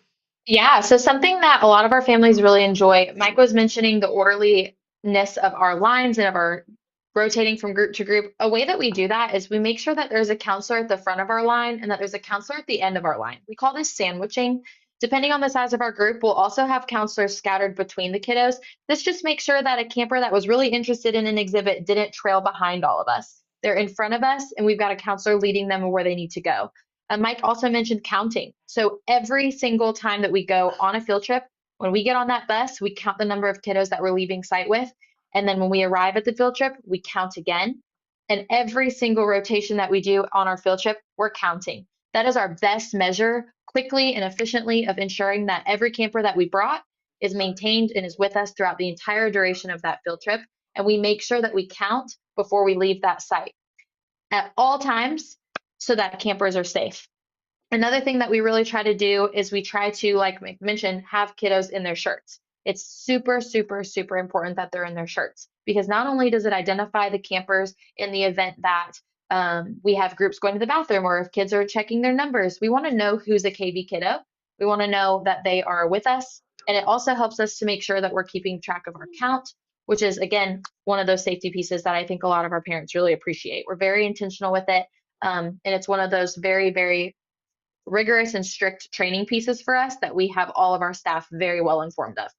Yeah, so something that a lot of our families really enjoy, Mike was mentioning the orderliness of our lines and of our rotating from group to group. A way that we do that is we make sure that there's a counselor at the front of our line and that there's a counselor at the end of our line. We call this sandwiching. Depending on the size of our group, we'll also have counselors scattered between the kiddos. This just makes sure that a camper that was really interested in an exhibit didn't trail behind all of us. They're in front of us, and we've got a counselor leading them where they need to go. Mike also mentioned counting. So every single time that we go on a field trip, when we get on that bus, we count the number of kiddos that we're leaving site with. And then when we arrive at the field trip, we count again. And every single rotation that we do on our field trip, we're counting. That is our best measure quickly and efficiently of ensuring that every camper that we brought is maintained and is with us throughout the entire duration of that field trip. And we make sure that we count before we leave that site at all times so that campers are safe. Another thing that we really try to do is we try to, like Mike mentioned, have kiddos in their shirts. It's super, super, super important that they're in their shirts because not only does it identify the campers in the event that we have groups going to the bathroom or if kids are checking their numbers, we want to know who's a KB kiddo. We want to know that they are with us. And it also helps us to make sure that we're keeping track of our count, which is, again, one of those safety pieces that I think a lot of our parents really appreciate. We're very intentional with it. And it's one of those very, very rigorous and strict training pieces for us that we have all of our staff very well informed of.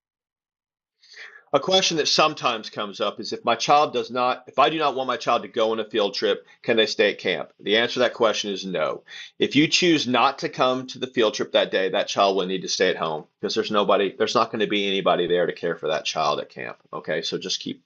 A question that sometimes comes up is if I do not want my child to go on a field trip, can they stay at camp? The answer to that question is no. If you choose not to come to the field trip that day, that child will need to stay at home because there's not going to be anybody there to care for that child at camp. Okay, so just keep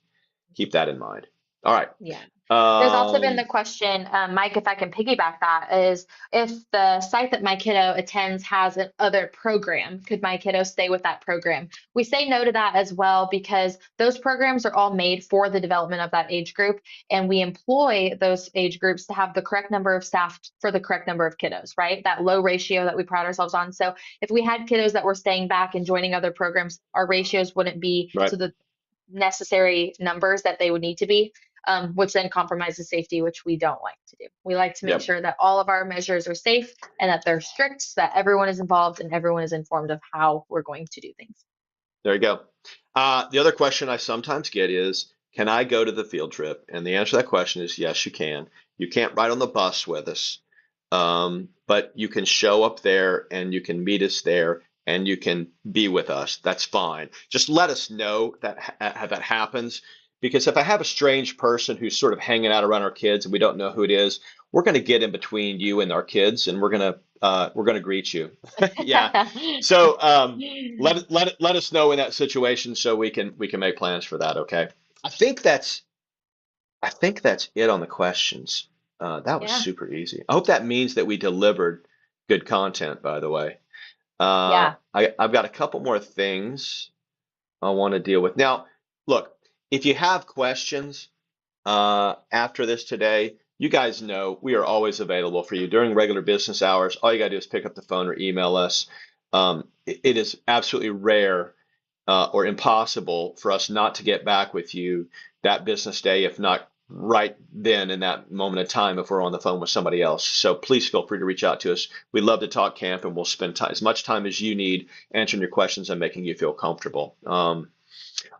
that in mind. All right. Yeah. There's also been the question, Mike, if I can piggyback that, is if the site that my kiddo attends has an other program, could my kiddo stay with that program? We say no to that as well because those programs are all made for the development of that age group, and we employ those age groups to have the correct number of staff for the correct number of kiddos, right? That low ratio that we pride ourselves on. So if we had kiddos that were staying back and joining other programs, our ratios wouldn't be right. to the necessary numbers that they would need to be. Which then compromises safety, which we don't like to do. We like to make sure that all of our measures are safe and that they're strict so that everyone is involved and everyone is informed of how we're going to do things. There you go. The other question I sometimes get is, can I go to the field trip? And the answer to that question is yes, you can. You can't ride on the bus with us, but you can show up there and you can meet us there and you can be with us. That's fine. Just let us know that that happens. Because if I have a strange person who's sort of hanging out around our kids and we don't know who it is, we're going to get in between you and our kids, and we're going to greet you. Yeah. So let us know in that situation so we can make plans for that. Okay. I think that's it on the questions. That was super easy. I hope that means that we delivered good content. By the way, I've got a couple more things I want to deal with now. Look. If you have questions after this today, you guys know we are always available for you during regular business hours. All you got to do is pick up the phone or email us. It is absolutely rare or impossible for us not to get back with you that business day, if not right then in that moment of time if we're on the phone with somebody else. So please feel free to reach out to us. We love to talk camp, and we'll spend as much time as you need answering your questions and making you feel comfortable.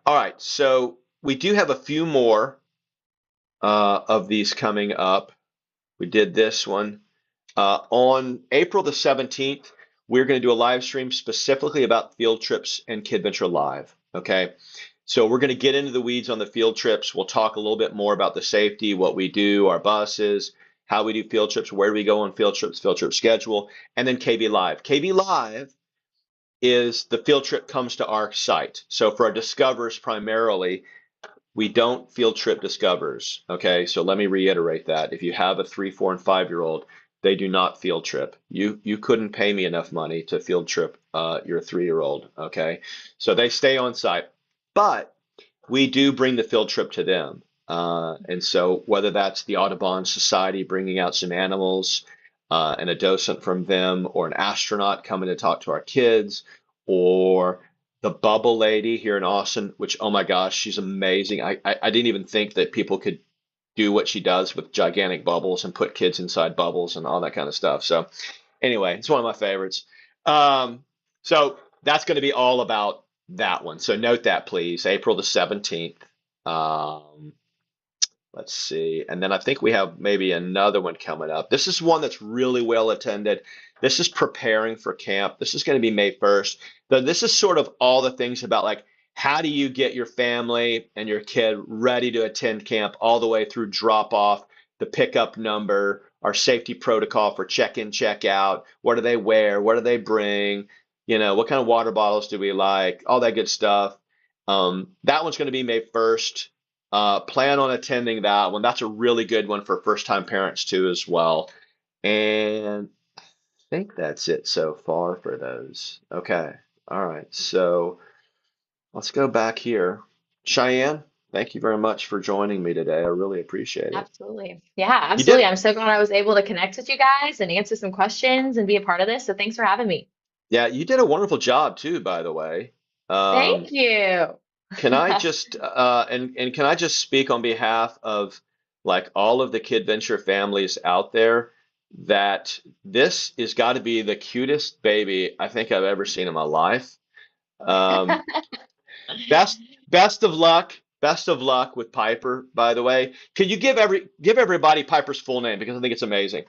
All right, so we do have a few more of these coming up. We did this one. On April the 17th, we're going to do a live stream specifically about field trips and Kidventure Live. Okay. So we're going to get into the weeds on the field trips. We'll talk a little bit more about the safety, what we do, our buses, how we do field trips, where we go on field trips, field trip schedule, and then KB Live. KB Live is the field trip comes to our site. So for our discoverers primarily, we don't field trip discoverers. Okay, so let me reiterate that. If you have a 3, 4, and 5-year-old, they do not field trip. You couldn't pay me enough money to field trip your 3-year-old. Okay, so they stay on site, but we do bring the field trip to them. And so whether that's the Audubon Society bringing out some animals, and a docent from them, or an astronaut coming to talk to our kids, or the bubble lady here in Austin, which, oh my gosh, she's amazing. I didn't even think that people could do what she does with gigantic bubbles and put kids inside bubbles and all that kind of stuff. So anyway, it's one of my favorites. So that's going to be all about that one. So note that, please, April the 17th. Let's see. And then I think we have maybe another one coming up. This is one that's really well attended. This is preparing for camp. This is going to be May 1st. This is sort of all the things about, like, how do you get your family and your kid ready to attend camp all the way through drop off, the pickup number, our safety protocol for check-in, check-out. What do they wear? What do they bring? What kind of water bottles do we like? All that good stuff. That one's going to be May 1st. Plan on attending that one. That's a really good one for first-time parents too, as well. And I think that's it so far for those. Okay. All right. So let's go back here. Cheyenne, thank you very much for joining me today. I really appreciate it. Absolutely. Yeah, You did. absolutely. I'm so glad I was able to connect with you guys and answer some questions and be a part of this. So thanks for having me. Yeah, you did a wonderful job too, by the way. Thank Um, you. Can I just and can I just speak on behalf of, like, all of the Kidventure families out there, that this has got to be the cutest baby I think I've ever seen in my life. Um, best of luck. Best of luck with Piper, by the way. Can you give everybody Piper's full name, because I think it's amazing.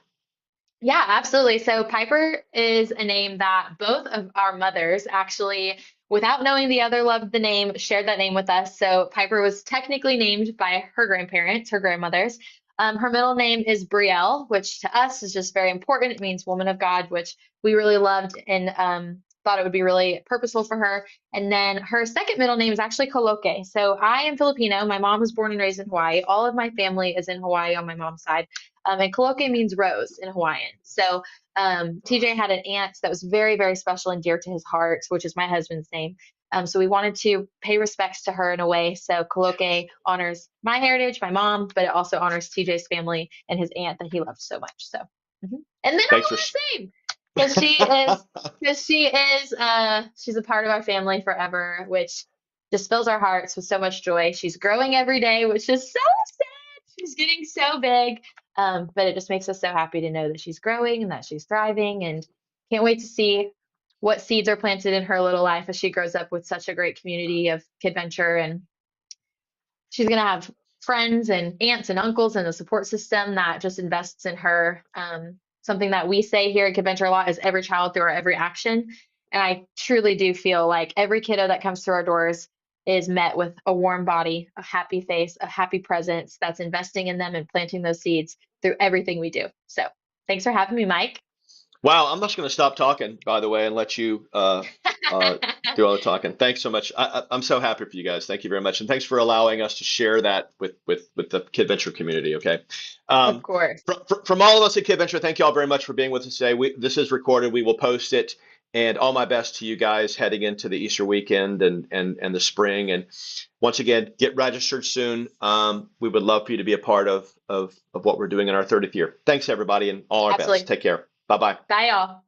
Yeah, absolutely. So Piper is a name that both of our mothers actually, without knowing the other, loved the name, shared that name with us. So Piper was technically named by her grandparents, her grandmothers. Her middle name is Brielle, which to us is just very important. It means woman of God, which we really loved and thought it would be really purposeful for her. And then her second middle name is actually Coloque. So I am Filipino. My mom was born and raised in Hawaii. All of my family is in Hawaii on my mom's side. And Coloque means rose in Hawaiian. So TJ had an aunt that was very, very special and dear to his heart, which is my husband's name. So we wanted to pay respects to her in a way. So Coloque honors my heritage, my mom, but it also honors TJ's family and his aunt that he loved so much. So, and then our Thanks for. last name, because she's a part of our family forever, which just fills our hearts with so much joy. She's growing every day, which is so sad. She's getting so big. But it just makes us so happy to know that she's growing and that she's thriving, and can't wait to see what seeds are planted in her little life as she grows up with such a great community of Kidventure. And she's going to have friends and aunts and uncles and a support system that just invests in her. Something that we say here at Kidventure a lot is every child through our every action. And I truly do feel like every kiddo that comes through our doors is met with a warm body, a happy face, a happy presence that's investing in them and planting those seeds through everything we do. So thanks for having me, Mike. Wow, I'm just going to stop talking, by the way, and let you do all the talking. Thanks so much. I'm so happy for you guys. Thank you very much, and thanks for allowing us to share that with the Kidventure community. Okay. Of course. From all of us at Kidventure, thank you all very much for being with us today. This is recorded. We will post it, and all my best to you guys heading into the Easter weekend and the spring. And once again, get registered soon. We would love for you to be a part of what we're doing in our 30th year. Thanks, everybody, and all our Absolutely. best. Take care. Bye-bye. Bye, y'all.